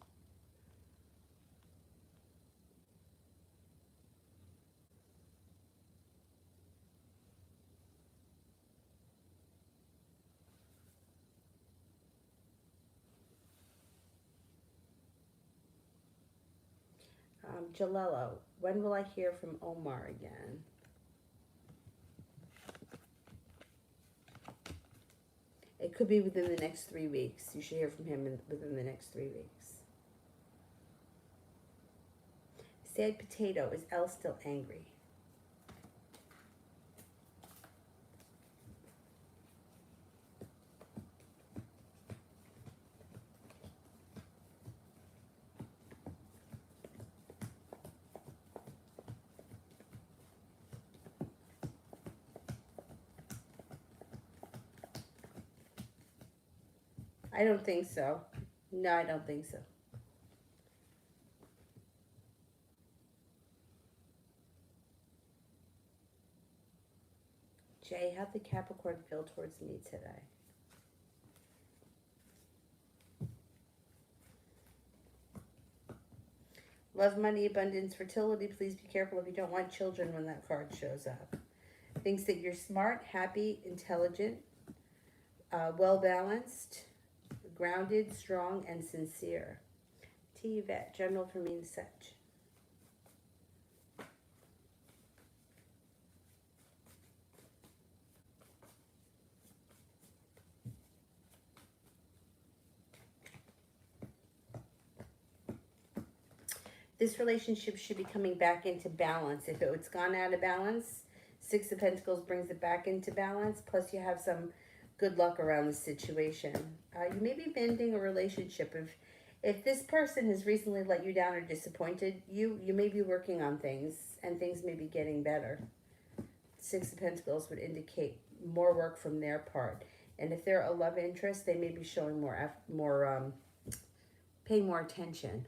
Jalelo, when will I hear from Omar again? It could be within the next 3 weeks. You should hear from him within the next 3 weeks. Sad potato. Is Elle still angry? I don't think so. No, I don't think so. Jay, how'd the Capricorn feel towards me today? Love, money, abundance, fertility. Please be careful if you don't want children when that card shows up. Thinks that you're smart, happy, intelligent, well-balanced, grounded, strong, and sincere. T. Yvette, general for me and such. This relationship should be coming back into balance. If it's gone out of balance, Six of Pentacles brings it back into balance. Plus, you have some good luck around the situation. You may be mending a relationship. If this person has recently let you down or disappointed you, you may be working on things, and things may be getting better. Six of Pentacles would indicate more work from their part. And if they're a love interest, they may be showing paying more attention.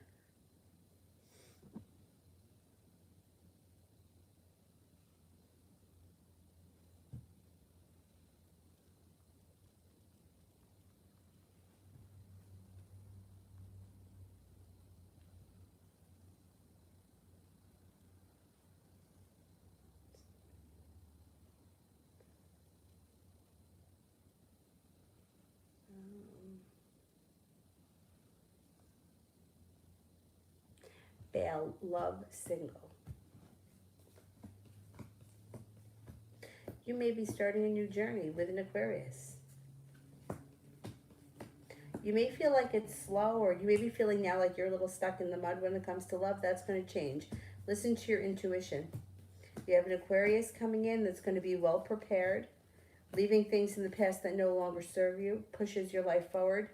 Bail, love, single. You may be starting a new journey with an Aquarius. You may feel like it's slow, or you may be feeling now like you're a little stuck in the mud when it comes to love. That's going to change. Listen to your intuition. You have an Aquarius coming in that's going to be well prepared, leaving things in the past that no longer serve you, pushes your life forward.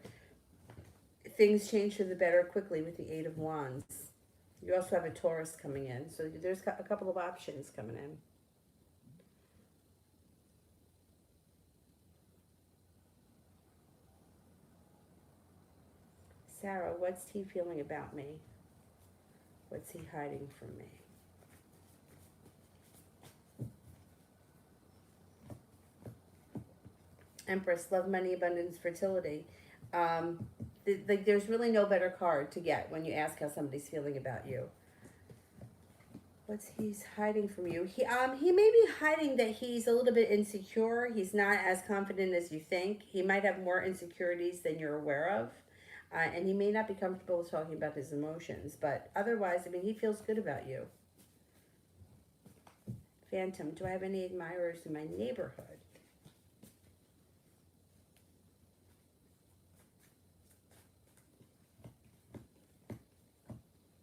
Things change for the better quickly with the Eight of Wands. You also have a Taurus coming in, so there's a couple of options coming in. Sarah, what's he feeling about me? What's he hiding from me? Empress, love, money, abundance, fertility. There's really no better card to get when you ask how somebody's feeling about you. What's he's hiding from you? He may be hiding that he's a little bit insecure. He's not as confident as you think. He might have more insecurities than you're aware of. And he may not be comfortable with talking about his emotions. But otherwise, I mean, he feels good about you. Phantom, do I have any admirers in my neighborhood?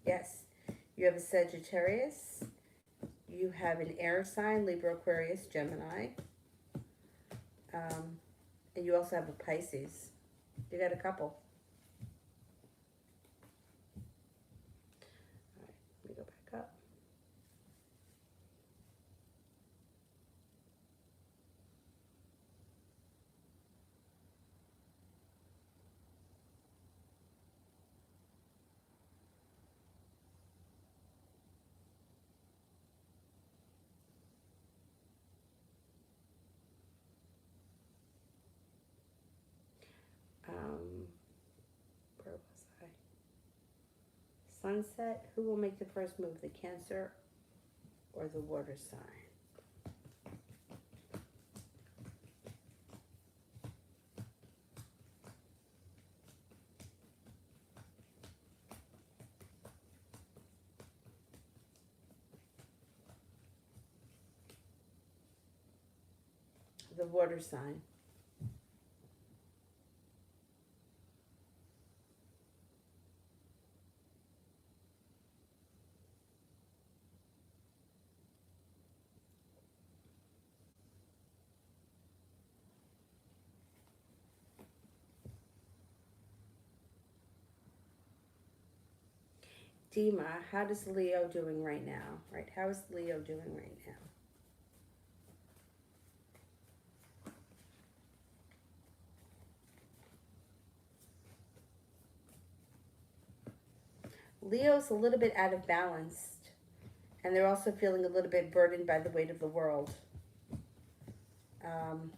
Yes. You have a Sagittarius. You have an air sign, Libra, Aquarius, Gemini. And you also have a Pisces. You got a couple. All right, let me go back up. Where was I? Sunset. Who will make the first move, the Cancer or the water sign? The water sign. Dima, how does Leo doing right now? Right, how is Leo doing right now? Leo's a little bit out of balance, and they're also feeling a little bit burdened by the weight of the world. Um,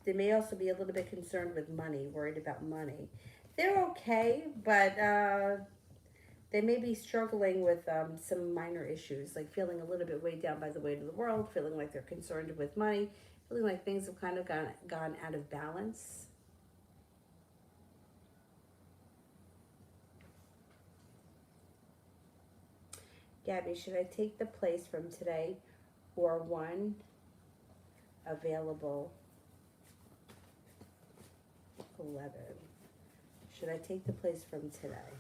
they may also be a little bit concerned with money, worried about money. They're okay, but they may be struggling with some minor issues, like feeling a little bit weighed down by the weight of the world, feeling like they're concerned with money, feeling like things have kind of gone out of balance. Gabby, should I take the place from today or one available 11? Should I take the place from today?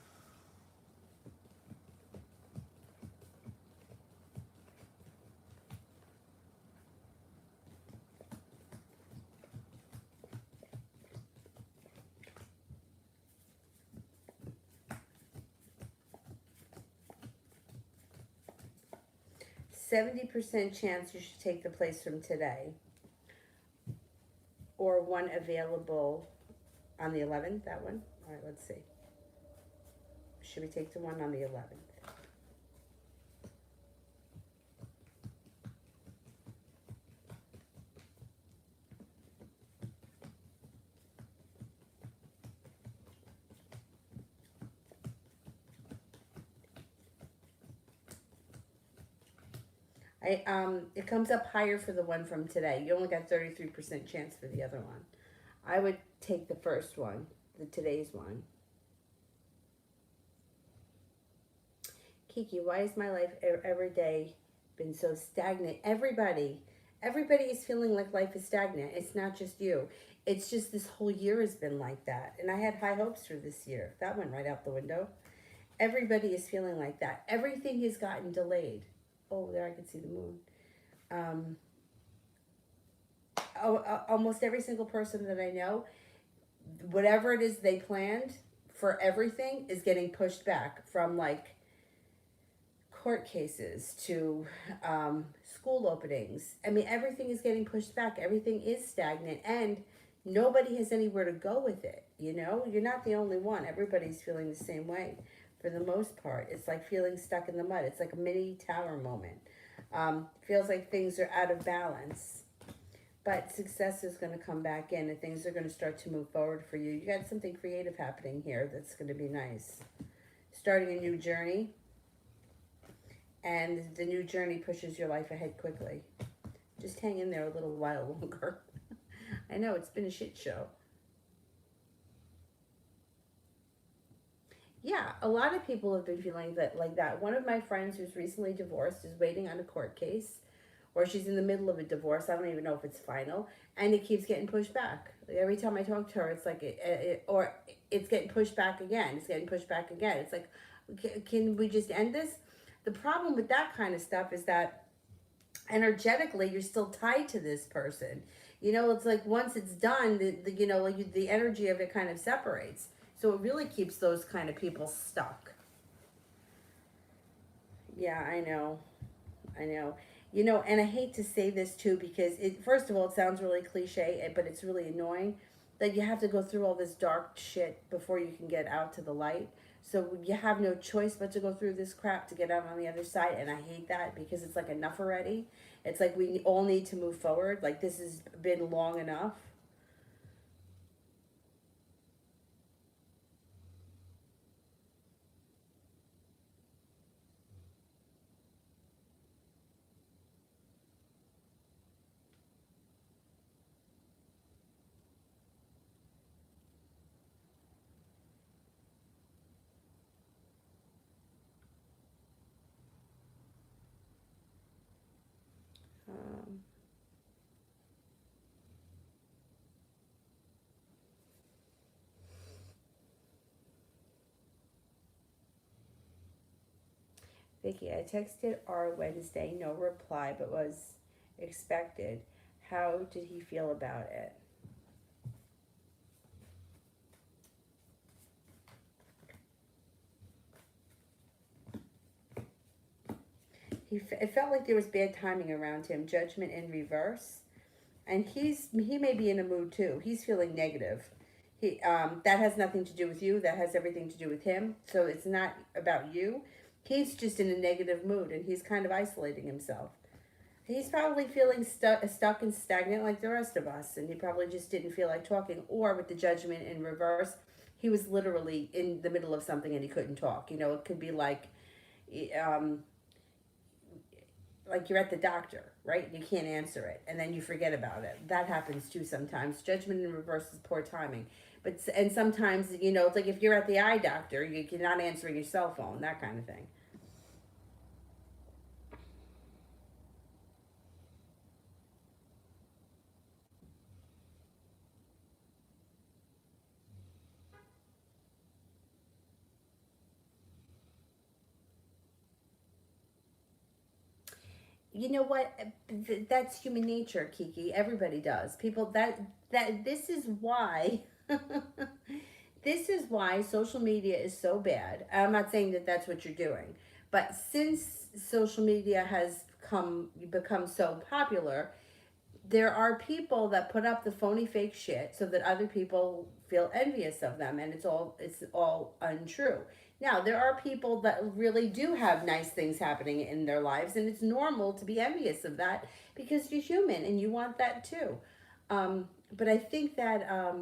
70% chance you should take the place from today, or one available on the 11th, that one? All right, let's see. Should we take the one on the 11th? It comes up higher for the one from today. You only got 33% chance for the other one. I would take the first one, the today's one. Kiki, why is my life every day been so stagnant? Everybody is feeling like life is stagnant. It's not just you. It's just this whole year has been like that. And I had high hopes for this year. That went right out the window. Everybody is feeling like that. Everything has gotten delayed. Oh, there I can see the moon. Almost every single person that I know, whatever it is they planned for everything is getting pushed back, from like court cases to school openings. I mean, everything is getting pushed back. Everything is stagnant, and nobody has anywhere to go with it. You know, you're not the only one. Everybody's feeling the same way for the most part. It's like feeling stuck in the mud. It's like a mini tower moment. Feels like things are out of balance. But success is going to come back in, and things are going to start to move forward for you. You got something creative happening here that's going to be nice. Starting a new journey, and the new journey pushes your life ahead quickly. Just hang in there a little while longer. I know, it's been a shit show. Yeah, a lot of people have been feeling that like that. One of my friends who's recently divorced is waiting on a court case, or she's in the middle of a divorce. I don't even know if it's final, and it keeps getting pushed back. Like every time I talk to her, it's like or it's getting pushed back again. It's getting pushed back again. It's like, can we just end this? The problem with that kind of stuff is that energetically you're still tied to this person. You know, it's like once it's done, you know, like the energy of it kind of separates. So it really keeps those kind of people stuck. Yeah, I know. I know. You know, and I hate to say this too, because it, first of all, it sounds really cliche, but it's really annoying that you have to go through all this dark shit before you can get out to the light. So you have no choice but to go through this crap to get out on the other side. And I hate that, because it's like enough already. It's like we all need to move forward. Like this has been long enough. Um, Vicky, I texted R Wednesday, no reply, but was expected. How did he feel about it? it felt like there was bad timing around him, judgment in reverse. And he may be in a mood too. He's feeling negative. That has nothing to do with you. That has everything to do with him. So it's not about you. He's just in a negative mood, and he's kind of isolating himself. He's probably feeling stuck and stagnant like the rest of us, and he probably just didn't feel like talking. Or with the judgment in reverse, he was literally in the middle of something and he couldn't talk. You know, it could be um, like you're at the doctor, right? You can't answer it, and then you forget about it. That happens too sometimes. Judgment in reverse is poor timing. And sometimes, you know, it's like if you're at the eye doctor, you're not answering your cell phone, that kind of thing. You know what? That's human nature, Kiki. Everybody does. People that this is why this is why social media is so bad. I'm not saying that that's what you're doing, but since social media has become so popular, there are people that put up the phony fake shit so that other people feel envious of them, and it's all untrue. Now there are people that really do have nice things happening in their lives, and it's normal to be envious of that because you're human and you want that too. But I think that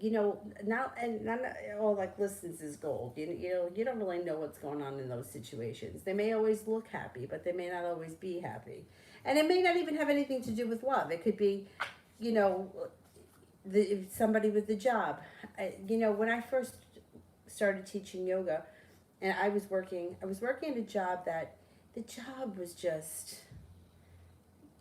you know, now and not all like listens is gold. You don't really know what's going on in those situations. They may always look happy, but they may not always be happy, and it may not even have anything to do with love. It could be, you know, somebody with the job. You know, when I first started teaching yoga, and I was working at a job that the job was just,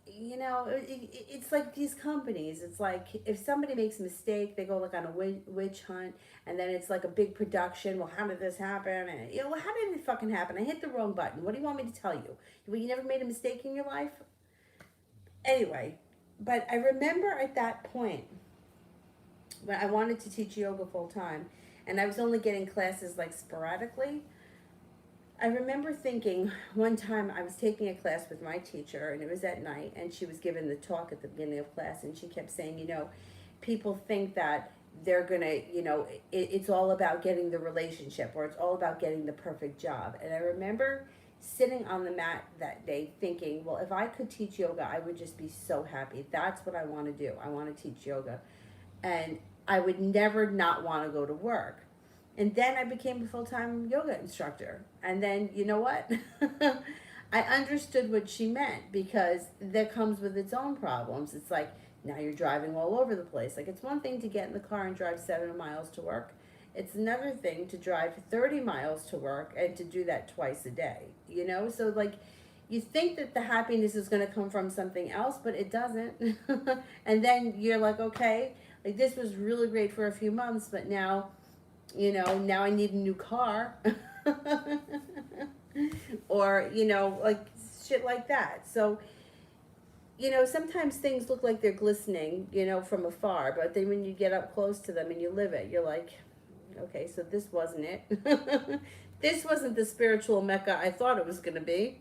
you know, it's like these companies. It's like if somebody makes a mistake, they go like on a witch hunt, and then it's like a big production. Well, how did this happen? And you know, well, how did it fucking happen? I hit the wrong button. What do you want me to tell you? Well, you never made a mistake in your life. Anyway, but I remember at that point when I wanted to teach yoga full time, and I was only getting classes like sporadically. I remember thinking one time I was taking a class with my teacher, and it was at night, and she was giving the talk at the beginning of class, and she kept saying, you know, people think that they're gonna, you know, it's all about getting the relationship, or it's all about getting the perfect job. And I remember sitting on the mat that day thinking, well, if I could teach yoga, I would just be so happy. That's what I want to do. I want to teach yoga, and I would never not want to go to work. And then I became a full-time yoga instructor. And then, you know what? I understood what she meant, because that comes with its own problems. It's like now you're driving all over the place. Like, it's one thing to get in the car and drive 7 miles to work. It's another thing to drive 30 miles to work and to do that twice a day, you know? So, like, you think that the happiness is going to come from something else, but it doesn't. And then you're like, okay, like this was really great for a few months, but now, you know, now I need a new car. Or, you know, like shit like that. So, you know, sometimes things look like they're glistening, you know, from afar, but then when you get up close to them and you live it, you're like, okay, so this wasn't it. This wasn't the spiritual mecca I thought it was going to be.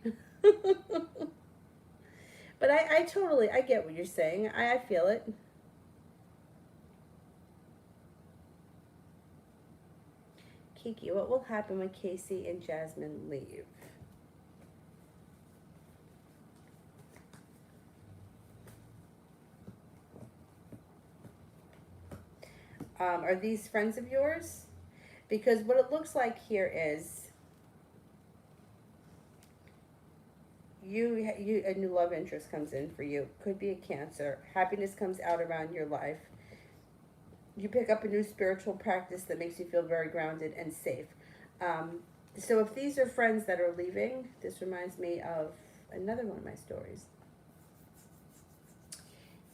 But I totally, I get what you're saying. I feel it. Kiki, what will happen when Casey and Jasmine leave? Are these friends of yours? Because what it looks like here is you a new love interest comes in for you. Could be a Cancer. Happiness comes out around your life. You pick up a new spiritual practice that makes you feel very grounded and safe. Um, so if these are friends that are leaving, this reminds me of another one of my stories.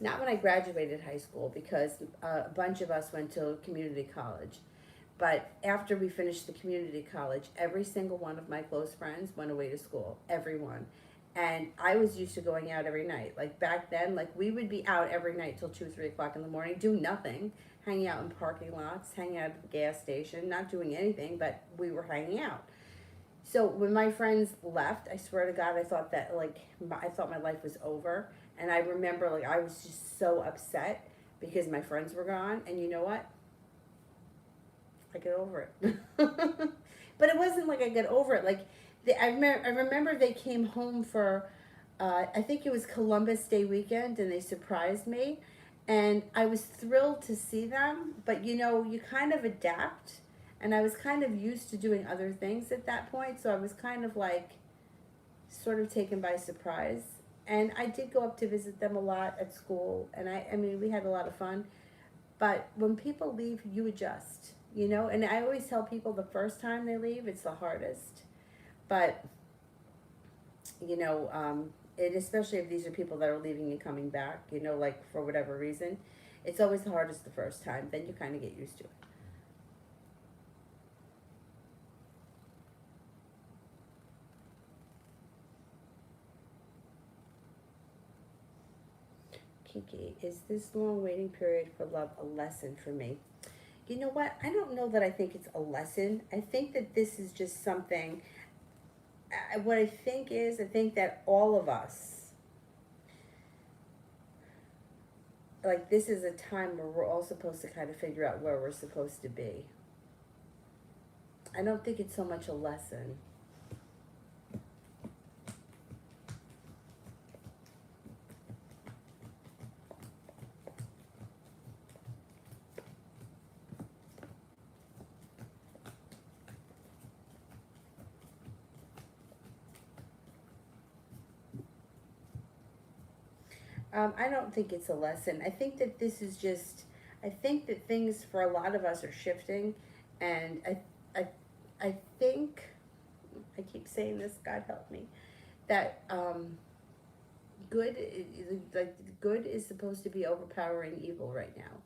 Not when I graduated high school, because a bunch of us went to community college. But after we finished the community college, every single one of my close friends went away to school. Everyone. And I was used to going out every night. Like back then, like we would be out every night till 2, 3 o'clock in the morning, do nothing, hanging out in parking lots, hanging out at the gas station, not doing anything, but we were hanging out. So when my friends left, I swear to God, I thought that like I thought my life was over, and I remember like I was just so upset because my friends were gone. And you know what? I get over it. But it wasn't like I get over it. Like I remember they came home for, I think it was Columbus Day weekend, and they surprised me, and I was thrilled to see them. But you know, you kind of adapt, and I was kind of used to doing other things at that point, so I was kind of like sort of taken by surprise. And I did go up to visit them a lot at school, and I mean, we had a lot of fun. But when people leave, you adjust, you know? And I always tell people the first time they leave, it's the hardest. But, you know, and especially if these are people that are leaving and coming back, you know, like for whatever reason, it's always the hardest the first time. Then you kind of get used to it. Kiki, is this long waiting period for love a lesson for me? You know what? I don't know that I think it's a lesson. I think that this is just something. What I think is, I think that all of us, like, this is a time where we're all supposed to kind of figure out where we're supposed to be. I don't think it's so much a lesson. I don't think it's a lesson. I think that this is just, I think that things for a lot of us are shifting, and I, I think, I keep saying this, God help me, that good, like good is supposed to be overpowering evil right now.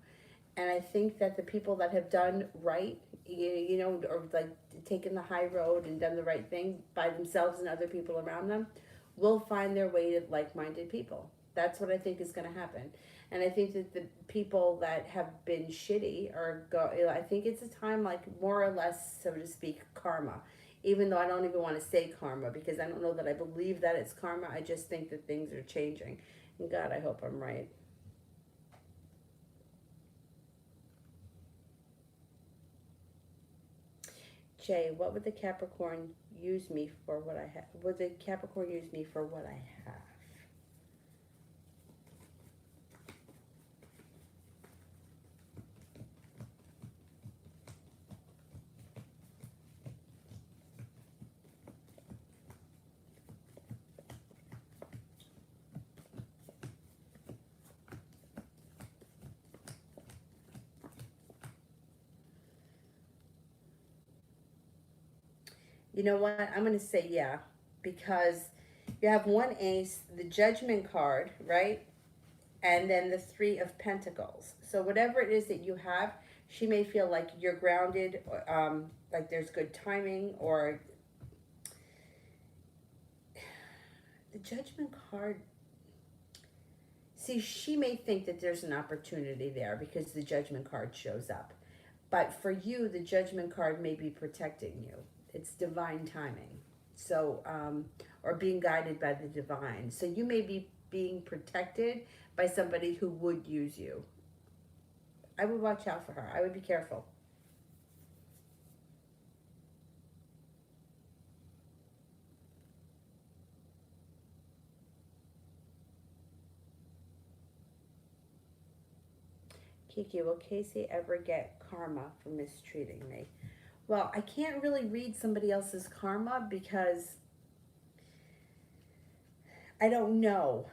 And I think that the people that have done right, you know, or like taken the high road and done the right thing by themselves and other people around them, will find their way to like-minded people. That's what I think is going to happen. And I think that the people that have been shitty are go. I think it's a time like more or less, so to speak, karma. Even though I don't even want to say karma because I don't know that I believe that it's karma. I just think that things are changing. And God, I hope I'm right. Jay, what would the Capricorn use me for what I have? Would the Capricorn use me for what I have? You know what? I'm going to say yeah, because you have one ace, the Judgment card, right? And then the Three of Pentacles. So whatever it is that you have, she may feel like you're grounded, like there's good timing, or the Judgment card. See, she may think that there's an opportunity there because the Judgment card shows up. But for you, the Judgment card may be protecting you. It's divine timing. So, or being guided by the divine. So you may be being protected by somebody who would use you. I would watch out for her. I would be careful. Kiki, will Casey ever get karma for mistreating me? Well, I can't really read somebody else's karma because I don't know.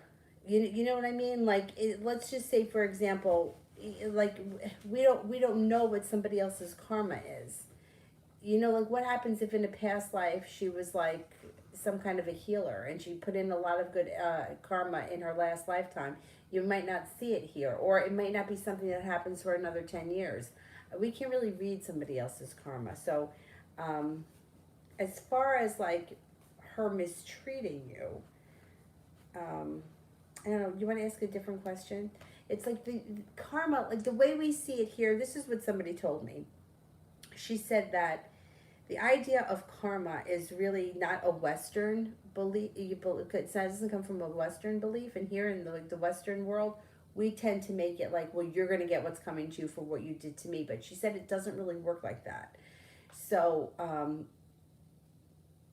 You know what I mean? Like, let's just say, for example, like we don't know what somebody else's karma is. You know, like what happens if in a past life she was like some kind of a healer and she put in a lot of good karma in her last lifetime. You might not see it here, or it might not be something that happens for another 10 years. We can't really read somebody else's karma. So, as far as like her mistreating you, um, I don't know, you want to ask a different question? It's like the karma, like the way we see it here, this is what somebody told me. She said that The idea of karma is really not a Western belief. It doesn't come from a Western belief. And here in the Western world, we tend to make it like, well, you're going to get what's coming to you for what you did to me. But she said it doesn't really work like that. So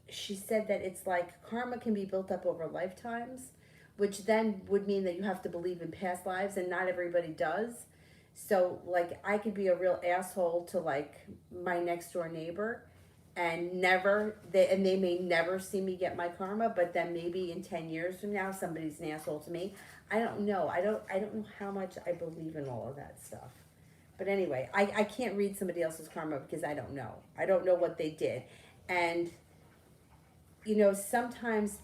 she said that it's like karma can be built up over lifetimes, which then would mean that you have to believe in past lives, and not everybody does. So, like, I could be a real asshole to like my next door neighbor, and they may never see me get my karma, but then maybe in 10 years from now, somebody's an asshole to me. I don't know. I don't know how much I believe in all of that stuff. But anyway, I can't read somebody else's karma because I don't know. I don't know what they did, and sometimes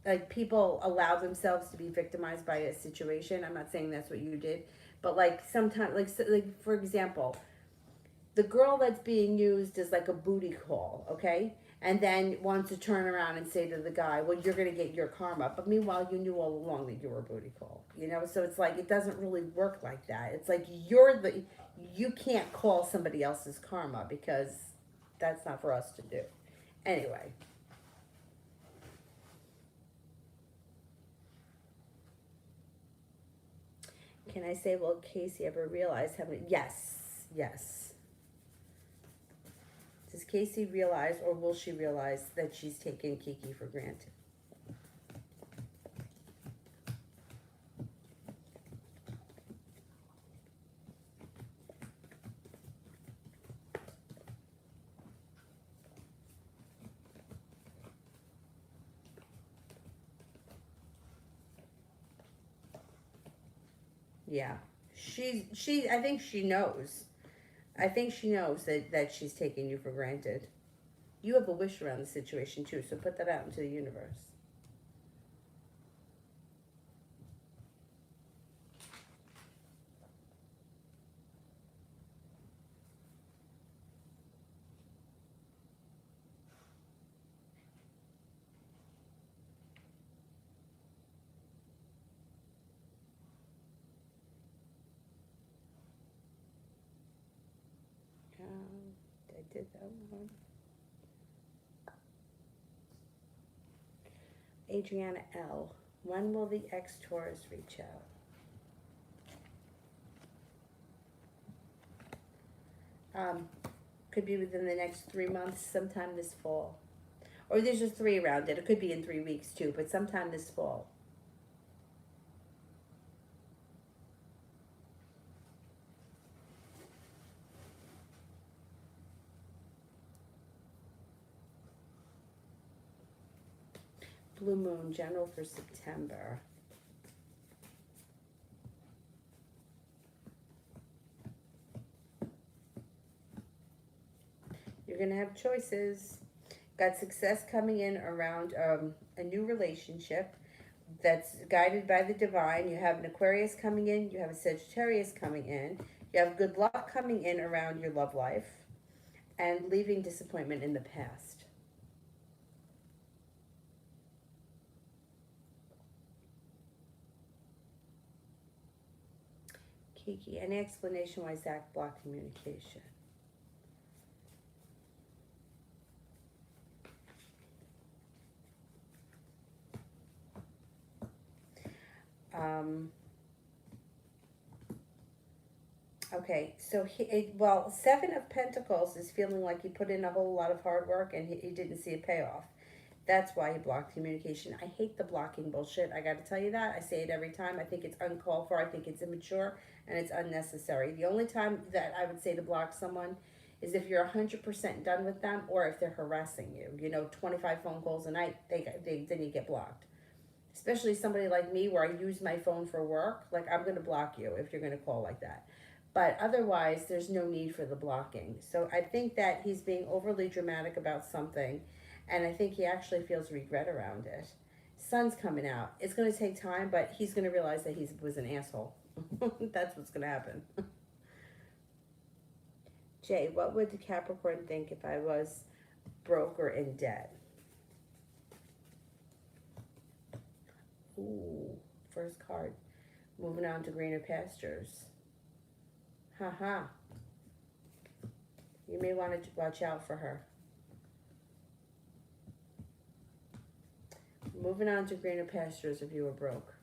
like people allow themselves to be victimized by a situation. I'm not saying that's what you did, but like sometimes, like for example, the girl that's being used is like a booty call, okay? And then wants to turn around and say to the guy, well, you're going to get your karma. But meanwhile, you knew all along that you were a booty call, So it's like, it doesn't really work like that. It's like you can't call somebody else's karma because that's not for us to do. Anyway. Can I say, will Casey ever realize how many? Yes, yes. Does Casey realize, or will she realize, that she's taken Kiki for granted? Yeah. I think she knows. I think she knows that she's taking you for granted. You have a wish around the situation too, so put that out into the universe. I did that one. Adriana L. When will the ex-Taurus reach out? Could be within the next 3 months, sometime this fall. Or there's just 3 around it. It could be in 3 weeks too, but sometime this fall. Blue Moon, general for September. You're going to have choices. Got success coming in around a new relationship that's guided by the divine. You have an Aquarius coming in. You have a Sagittarius coming in. You have good luck coming in around your love life. And leaving disappointment in the past. Kiki, any explanation why Zach blocked communication? Okay, so Seven of Pentacles is feeling like he put in a whole lot of hard work and he didn't see a payoff. That's why he blocked communication. I hate the blocking bullshit. I got to tell you that. I say it every time. I think it's uncalled for. I think it's immature and it's unnecessary. The only time that I would say to block someone is if you're 100% done with them or if they're harassing you. 25 phone calls a night, then you get blocked. Especially somebody like me where I use my phone for work. Like, I'm going to block you if you're going to call like that. But otherwise, there's no need for the blocking. So I think that he's being overly dramatic about something, and I think he actually feels regret around it. Sun's coming out. It's going to take time, but he's going to realize that he was an asshole. That's what's going to happen. Jay, what would the Capricorn think if I was broke or in debt? Ooh, first card. Moving on to greener pastures. Haha. You may want to watch out for her. Moving on to greener pastures if you were broke.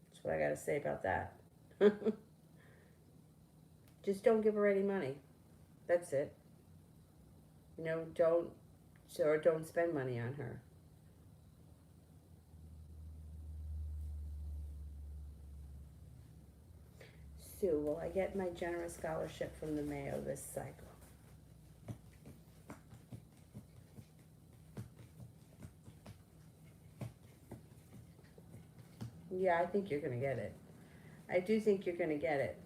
That's what I got to say about that. Just don't give her any money. That's it. You know, don't spend money on her. Sue, will I get my generous scholarship from the Mayo this cycle? Yeah, I think you're going to get it. I do think you're going to get it.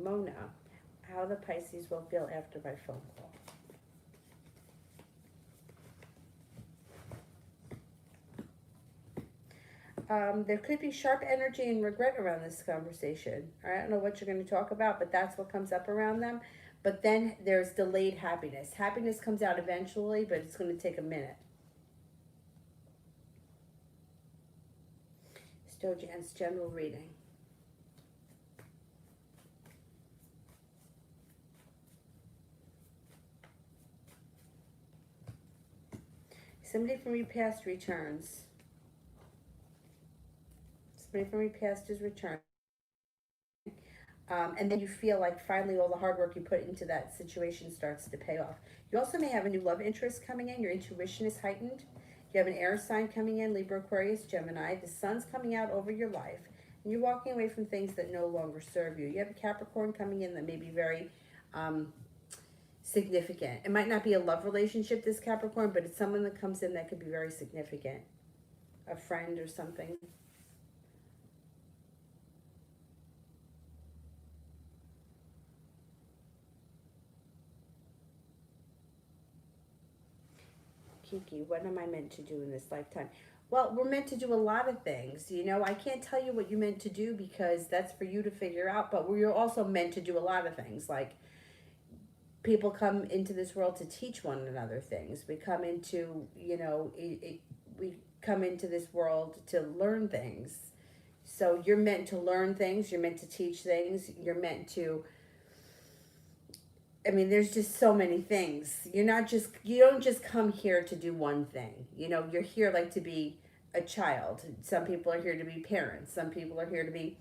Mona, how the Pisces will feel after my phone call. There could be sharp energy and regret around this conversation. I don't know what you're going to talk about, but that's what comes up around them. But then there's delayed happiness. Happiness comes out eventually, but it's going to take a minute. Stojan's general reading. Somebody from your past returns. Somebody from your past is returning. And then you feel like finally all the hard work you put into that situation starts to pay off. You also may have a new love interest coming in. Your intuition is heightened. You have an air sign coming in, Libra, Aquarius, Gemini. The sun's coming out over your life. And you're walking away from things that no longer serve you. You have a Capricorn coming in that may be very significant. It might not be a love relationship, this Capricorn, but it's someone that comes in that could be very significant. A friend or something. Kiki, what am I meant to do in this lifetime? Well, we're meant to do a lot of things. You know, I can't tell you what you're meant to do because that's for you to figure out, but we're also meant to do a lot of things. Like, people come into this world to teach one another things. We come into, you know, we come into this world to learn things. So you're meant to learn things. You're meant to teach things. You're meant to, I mean, there's just so many things. You don't just come here to do one thing. You know, you're here like to be a child. Some people are here to be parents. Some people are here to be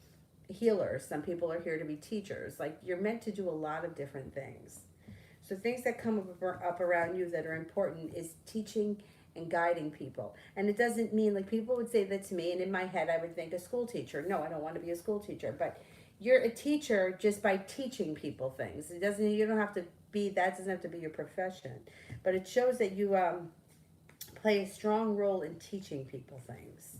healers. Some people are here to be teachers. Like, you're meant to do a lot of different things. So things that come up around you that are important is teaching and guiding people. And it doesn't mean, like, people would say that to me, and in my head I would think a school teacher. No, I don't want to be a school teacher. But you're a teacher just by teaching people things. You don't have to be, that doesn't have to be your profession. But it shows that you play a strong role in teaching people things.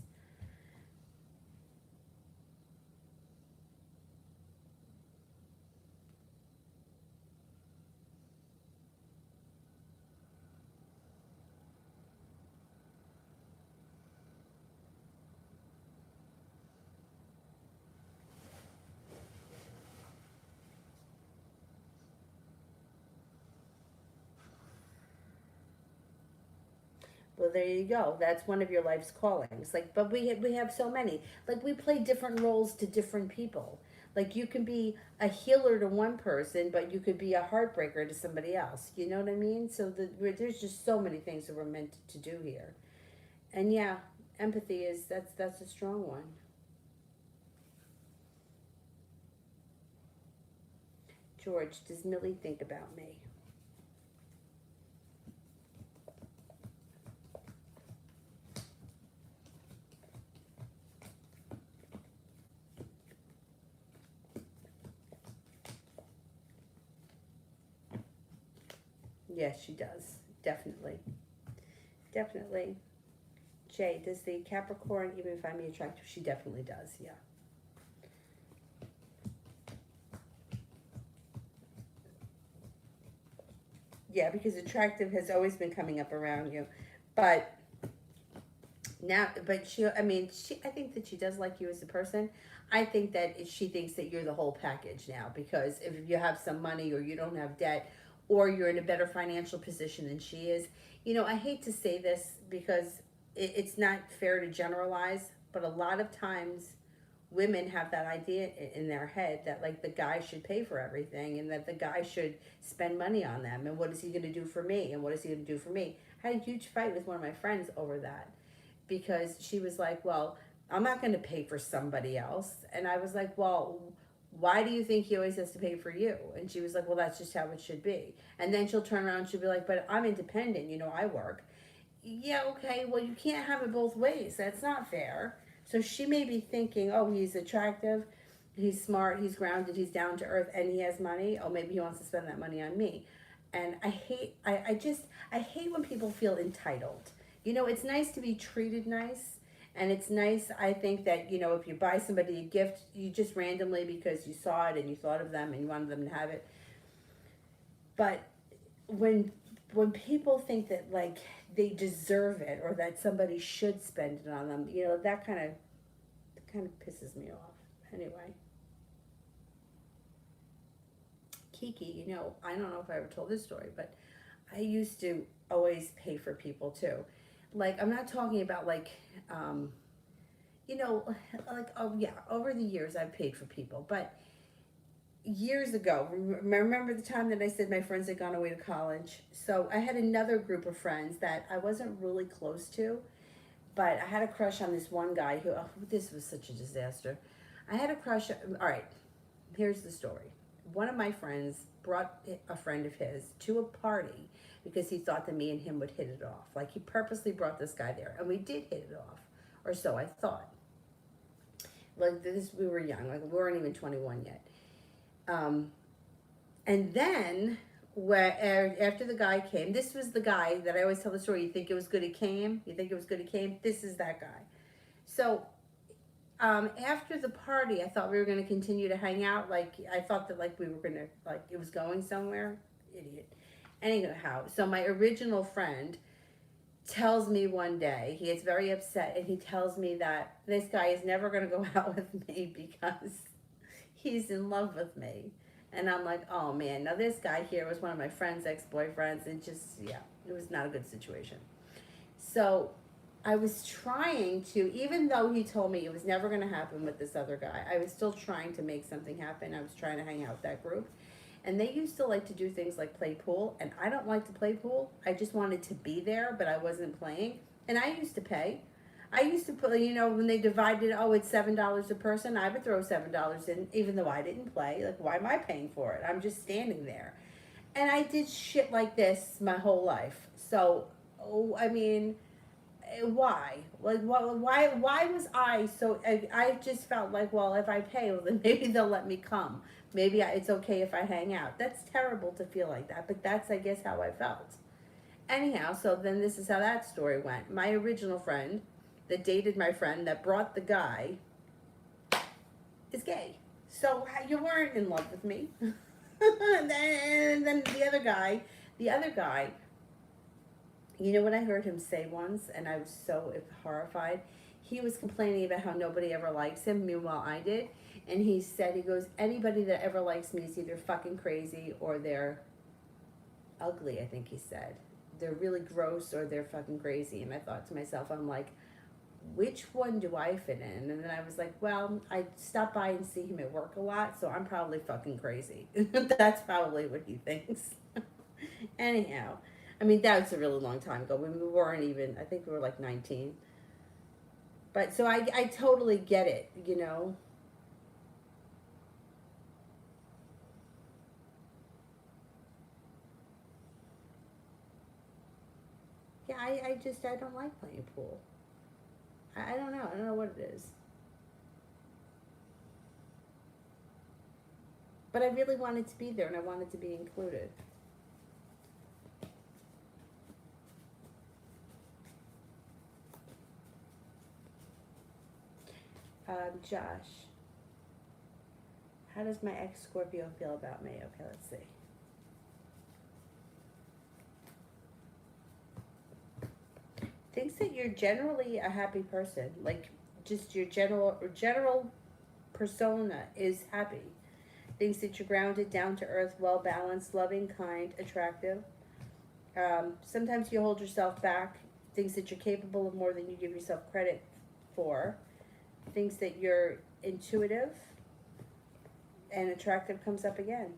Well, there you go. That's one of your life's callings. Like, but we have so many. Like, we play different roles to different people. Like, you can be a healer to one person, but you could be a heartbreaker to somebody else. You know what I mean? So there's just so many things that we're meant to do here. And yeah, empathy is that's a strong one. George, does Millie think about me? Yes, she does. Definitely. Definitely. Jay, does the Capricorn even find me attractive? She definitely does, yeah. Yeah, because attractive has always been coming up around you. But Now, but I think that she does like you as a person. I think that she thinks that you're the whole package now because if you have some money or you don't have debt or you're in a better financial position than she is. I hate to say this because it's not fair to generalize, but a lot of times women have that idea in their head that like the guy should pay for everything and that the guy should spend money on them and what is he going to do for me and what is he going to do for me. I had a huge fight with one of my friends over that because she was like, well, I'm not going to pay for somebody else. And I was like, well, why do you think he always has to pay for you? And she was like, well, that's just how it should be. And then she'll turn around and she'll be like, but I'm independent, I work. Yeah, okay, well, you can't have it both ways. That's not fair. So she may be thinking, oh, he's attractive, he's smart, he's grounded, he's down to earth, and he has money. Oh, maybe he wants to spend that money on me. And I hate when people feel entitled. It's nice to be treated nice. And it's nice, I think, that, if you buy somebody a gift, you just randomly because you saw it and you thought of them and you wanted them to have it. But when people think that, like, they deserve it or that somebody should spend it on them, that kind of pisses me off. Anyway. Kiki, I don't know if I ever told this story, but I used to always pay for people too. Like, I'm not talking about like, like, oh yeah, over the years I've paid for people, but years ago, remember the time that I said my friends had gone away to college? So I had another group of friends that I wasn't really close to, but I had a crush on this one guy who, oh, this was such a disaster. I had a crush, all right, here's the story. One of my friends brought a friend of his to a party because he thought that me and him would hit it off. Like, he purposely brought this guy there, and we did hit it off, or so I thought. Like, we were young, like we weren't even 21 yet. And then, after the guy came, this was the guy that I always tell the story. You think it was good he came? You think it was good he came? This is that guy. So after the party, I thought we were going to continue to hang out. Like, I thought that, like, we were going to, like, it was going somewhere. Idiot. Anyhow, so my original friend tells me one day, he gets very upset, and he tells me that this guy is never going to go out with me because he's in love with me. And I'm like, oh man, now this guy here was one of my friend's ex-boyfriends, and just, yeah, it was not a good situation. So I was trying to, even though he told me it was never going to happen with this other guy, I was still trying to make something happen. I was trying to hang out with that group. And they used to like to do things like play pool, and I don't like to play pool. I just wanted to be there, but I wasn't playing. And I used to pay. I used to put, when they divided, oh, it's $7 a person, I would throw $7 in, even though I didn't play. Like, why am I paying for it? I'm just standing there. And I did shit like this my whole life. So, I mean, why? Like, why was I so, I just felt like, well, if I pay, well, then maybe they'll let me come. Maybe it's okay if I hang out. That's terrible to feel like that, but that's, I guess, how I felt. Anyhow, so then this is how that story went. My original friend that dated my friend that brought the guy is gay. So you weren't in love with me. and then the other guy, what I heard him say once, and I was so horrified? He was complaining about how nobody ever likes him, meanwhile I did. And he goes, anybody that ever likes me is either fucking crazy or they're ugly, I think he said. They're really gross or they're fucking crazy. And I thought to myself, I'm like, which one do I fit in? And then I was like, well, I stop by and see him at work a lot, so I'm probably fucking crazy. That's probably what he thinks. Anyhow, I mean, that was a really long time ago. We weren't even, I think we were like 19. But so I totally get it, Yeah, I don't like playing pool. I don't know. I don't know what it is. But I really wanted to be there and I wanted to be included. Josh, how does my ex-Scorpio feel about me? Okay, let's see. Thinks that you're generally a happy person. Like, just your general persona is happy. Thinks that you're grounded, down to earth, well balanced, loving, kind, attractive. Sometimes you hold yourself back. Thinks that you're capable of more than you give yourself credit for. Thinks that you're intuitive, and attractive comes up again.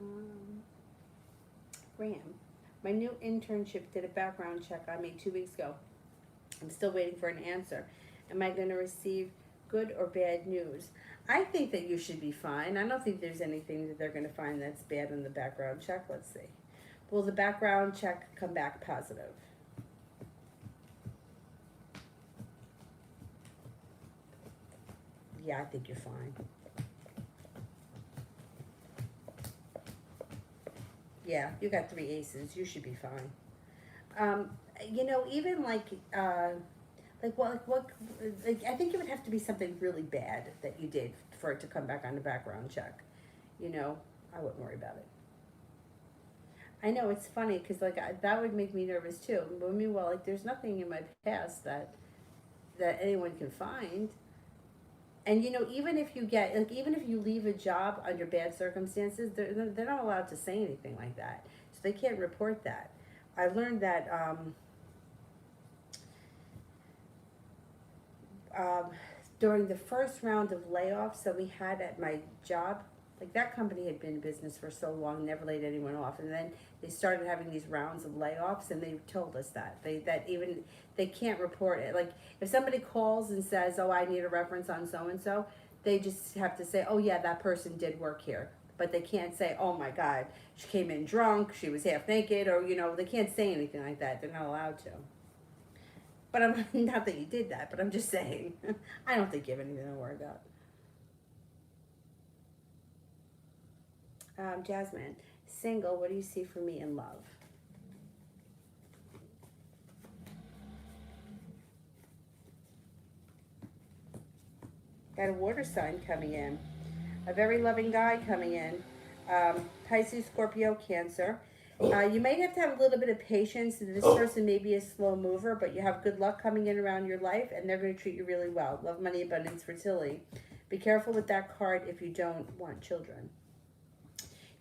Um, Graham, my new internship did a background check on me 2 weeks ago. I'm still waiting for an answer. Am I going to receive good or bad news? I think that you should be fine. I don't think there's anything that they're going to find that's bad in the background check. Let's see. Will the background check come back positive? Yeah, I think you're fine. Yeah, you got 3 aces. You should be fine. Um, even like what, like I think it would have to be something really bad that you did for it to come back on the background check. You know, I wouldn't worry about it. I know it's funny because that would make me nervous too. But meanwhile, like there's nothing in my past that anyone can find. And even if you get even if you leave a job under bad circumstances, they're not allowed to say anything like that, so they can't report that. I learned that um, during the first round of layoffs that we had at my job, like that company had been in business for so long, never laid anyone off, and then they started having these rounds of layoffs, and they told us that even they can't report it. Like if somebody calls and says, "Oh, I need a reference on so and so," they just have to say, "Oh yeah, that person did work here." But they can't say, "Oh my God, she came in drunk, she was half naked," or they can't say anything like that. They're not allowed to. But I'm not that you did that, but I'm just saying. I don't think you have anything to worry about. Jasmine, single. What do you see for me in love? Got a water sign coming in. A very loving guy coming in. Pisces, Scorpio, Cancer. You might have to have a little bit of patience. This person may be a slow mover, but you have good luck coming in around your life, and they're going to treat you really well. Love, money, abundance, fertility. Be careful with that card if you don't want children.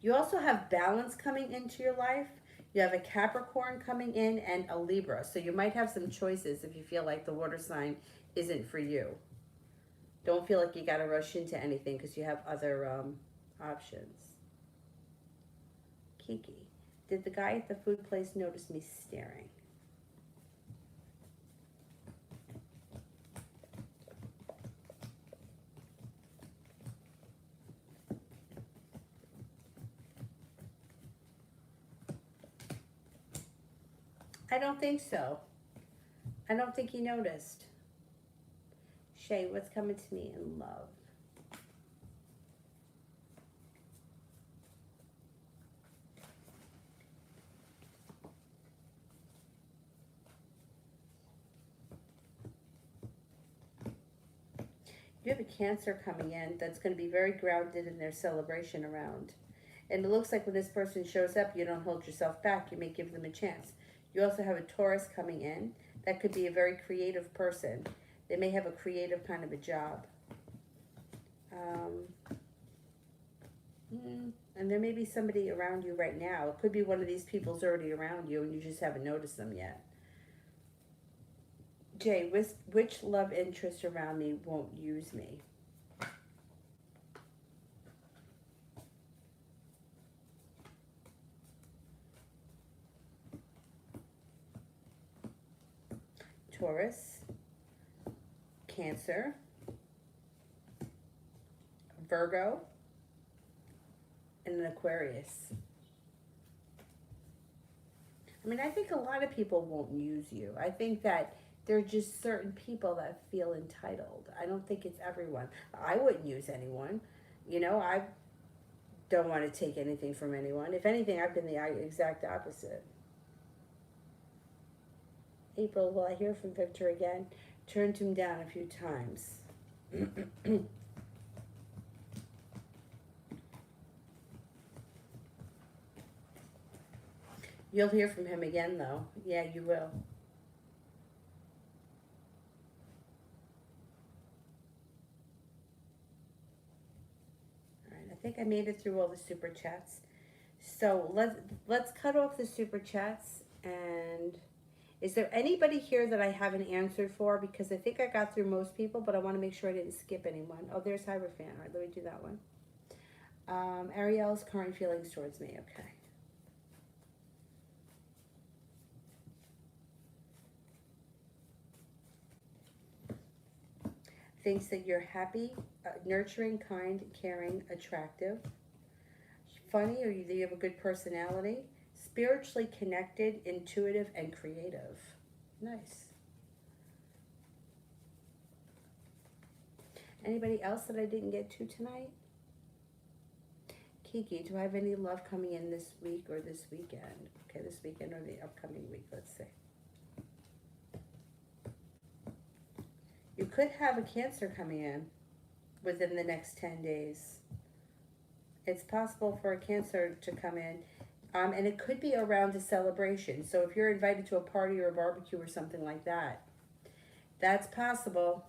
You also have balance coming into your life. You have a Capricorn coming in and a Libra. So you might have some choices if you feel like the water sign isn't for you. Don't feel like you got to rush into anything because you have other options. Kiki, did the guy at the food place notice me staring? I don't think so. I don't think he noticed. Shay, what's coming to me in love? You have a Cancer coming in that's going to be very grounded in their celebration around. And it looks like when this person shows up, you don't hold yourself back. You may give them a chance. You also have a Taurus coming in. That could be a very creative person. They may have a creative kind of a job. And there may be somebody around you right now. It could be one of these people's already around you and you just haven't noticed them yet. Jay, which love interest around me won't use me? Taurus, Cancer, Virgo, and an Aquarius. I mean, I think a lot of people won't use you. I think that there are just certain people that feel entitled. I don't think it's everyone. I wouldn't use anyone. I don't want to take anything from anyone. If anything, I've been the exact opposite. April, will I hear from Victor again? Turned him down a few times. You'll hear from him again, though. Yeah, you will. All right, I think I made it through all the super chats. So let's cut off the super chats. And is there anybody here that I haven't answered for? Because I think I got through most people, but I want to make sure I didn't skip anyone. Oh, there's Hierophant. All right, let me do that one. Ariel's current feelings towards me. Okay. Thinks that you're happy, nurturing, kind, caring, attractive, funny, or you have a good personality, spiritually connected, intuitive, and creative. Nice. Anybody else that I didn't get to tonight? Kiki, do I have any love coming in this week or this weekend? Okay, this weekend or the upcoming week, let's see. You could have a Cancer coming in within the next 10 days. It's possible for a Cancer to come in, and it could be around a celebration. So if you're invited to a party or a barbecue or something like that, that's possible.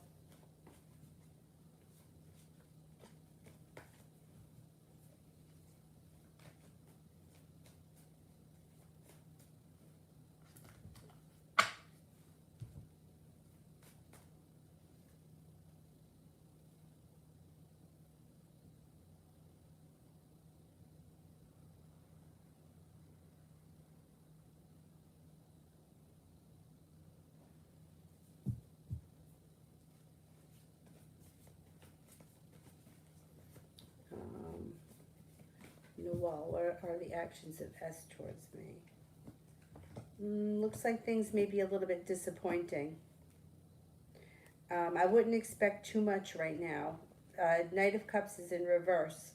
Noel, what are the actions of S towards me? Looks like things may be a little bit disappointing. I wouldn't expect too much right now. Knight of Cups is in reverse.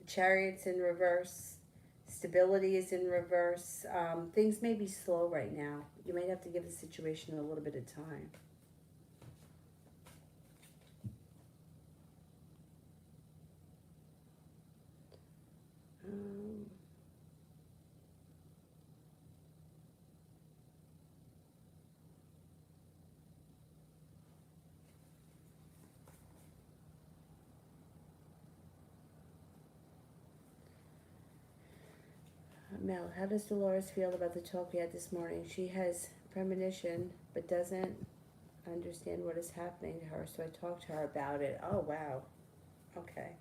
Chariot's in reverse. Stability is in reverse. Things may be slow right now. You might have to give the situation a little bit of time. Mel, how does Dolores feel about the talk we had this morning? She has premonition, but doesn't understand what is happening to her, so I talked to her about it. Oh, wow. Okay.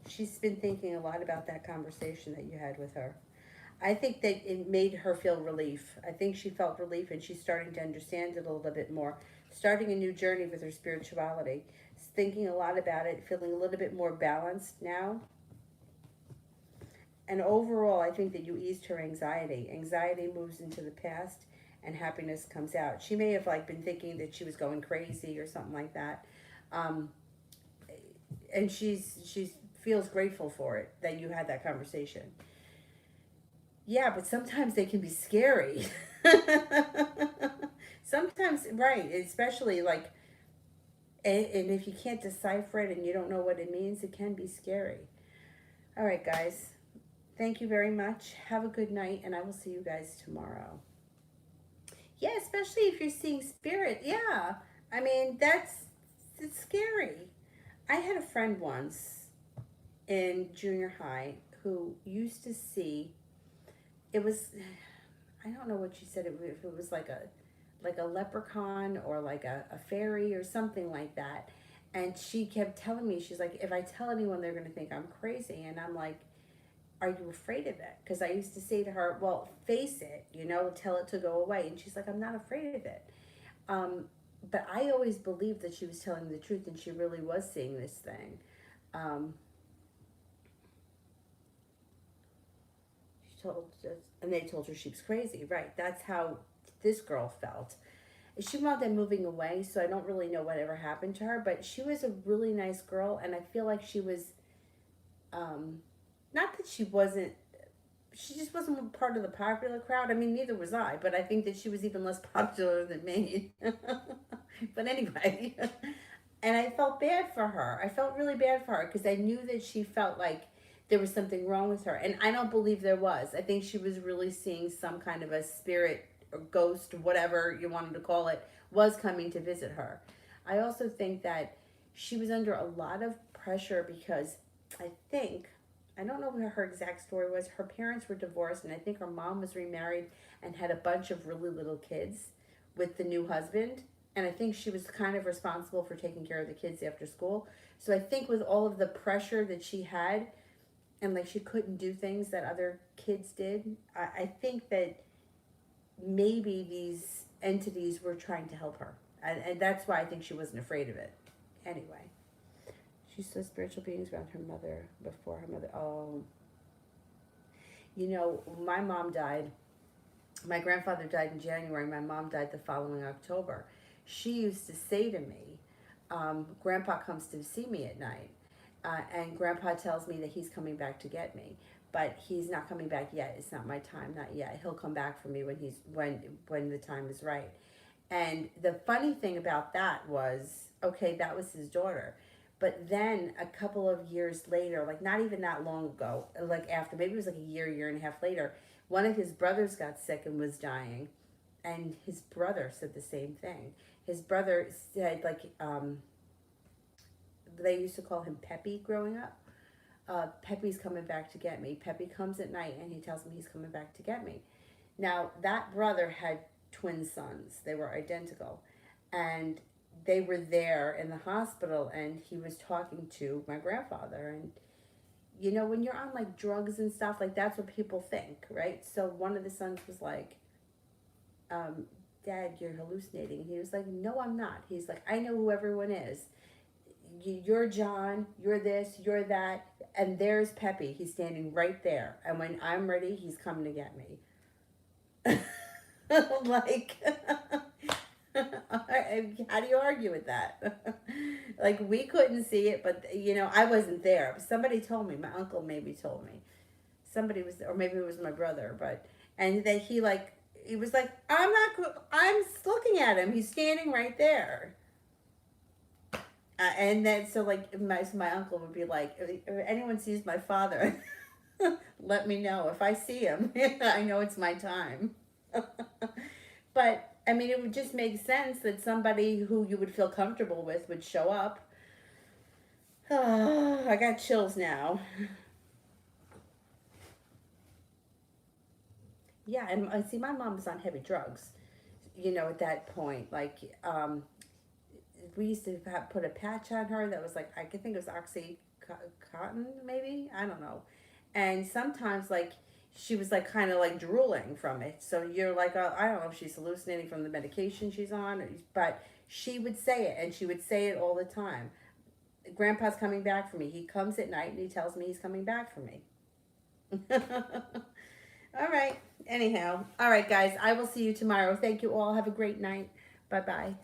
She's been thinking a lot about that conversation that you had with her. I think that it made her feel relief. I think she felt relief, and she's starting to understand it a little bit more. Starting a new journey with her spirituality. Thinking a lot about it, feeling a little bit more balanced now. And overall, I think that you eased her anxiety. Anxiety moves into the past and happiness comes out. She may have been thinking that she was going crazy or something like that. And she's feels grateful for it, that you had that conversation. Yeah, but sometimes they can be scary. Sometimes, right, especially and if you can't decipher it and you don't know what it means, it can be scary. All right, guys. Thank you very much. Have a good night, and I will see you guys tomorrow. Yeah, especially if you're seeing spirit. Yeah. I mean, it's scary. I had a friend once in junior high who used to see, it was, I don't know what she said, if it was like a leprechaun or like a fairy or something like that. And she kept telling me, she's like, if I tell anyone, they're going to think I'm crazy. And I'm like, are you afraid of it? Because I used to say to her, well, face it, tell it to go away. And she's like, I'm not afraid of it. But I always believed that she was telling the truth and she really was seeing this thing. And they told her she was crazy. Right, that's how this girl felt. She wound up moving away, so I don't really know whatever happened to her, but she was a really nice girl, and I feel like she was, not not that she just wasn't part of the popular crowd. I mean, neither was I, but I think that she was even less popular than me. But anyway, and I felt bad for her. I felt really bad for her because I knew that she felt like there was something wrong with her. And I don't believe there was. I think she was really seeing some kind of a spirit or ghost, whatever you wanted to call it, was coming to visit her. I also think that she was under a lot of pressure because I don't know what her exact story was. Her parents were divorced, and I think her mom was remarried and had a bunch of really little kids with the new husband. And I think she was kind of responsible for taking care of the kids after school. So I think with all of the pressure that she had, and like she couldn't do things that other kids did, I think that maybe these entities were trying to help her. And that's why I think she wasn't afraid of it. Anyway, she saw spiritual beings around her mother before her mother. Oh, my mom died. My grandfather died in January. My mom died the following October. She used to say to me, Grandpa comes to see me at night. And Grandpa tells me that he's coming back to get me, but he's not coming back yet. It's not my time, not yet. He'll come back for me when the time is right. And the funny thing about that was, okay, that was his daughter. But then a couple of years later, like not even that long ago, like after, maybe it was like a year and a half later, one of his brothers got sick and was dying. And his brother said the same thing. His brother said, like, they used to call him Peppy growing up. Peppy's coming back to get me. Peppy comes at night and he tells me he's coming back to get me. Now, that brother had twin sons. They were identical. And they were there in the hospital and he was talking to my grandfather. And, when you're on like drugs and stuff, like that's what people think, right? So one of the sons was like, Dad, you're hallucinating. And he was like, no, I'm not. He's like, I know who everyone is. You're John, you're this, you're that, and there's Peppy. He's standing right there. And when I'm ready, he's coming to get me. Like, how do you argue with that? Like, we couldn't see it, but, I wasn't there. Somebody told me. My uncle maybe told me. Somebody was there, or maybe it was my brother, and then he was like, I'm looking at him. He's standing right there. And then, so like, my uncle would be like, if anyone sees my father, let me know. If I see him, I know it's my time. But, I mean, it would just make sense that somebody who you would feel comfortable with would show up. I got chills now. Yeah, and see, my mom was on heavy drugs, at that point. Like, we used to put a patch on her that was like, I think it was Oxycontin, maybe? I don't know. And sometimes, like, she was like kind of like drooling from it. So you're like, I don't know if she's hallucinating from the medication she's on, but she would say it, and she would say it all the time. Grandpa's coming back for me. He comes at night and he tells me he's coming back for me. All right. Anyhow. All right, guys. I will see you tomorrow. Thank you all. Have a great night. Bye-bye.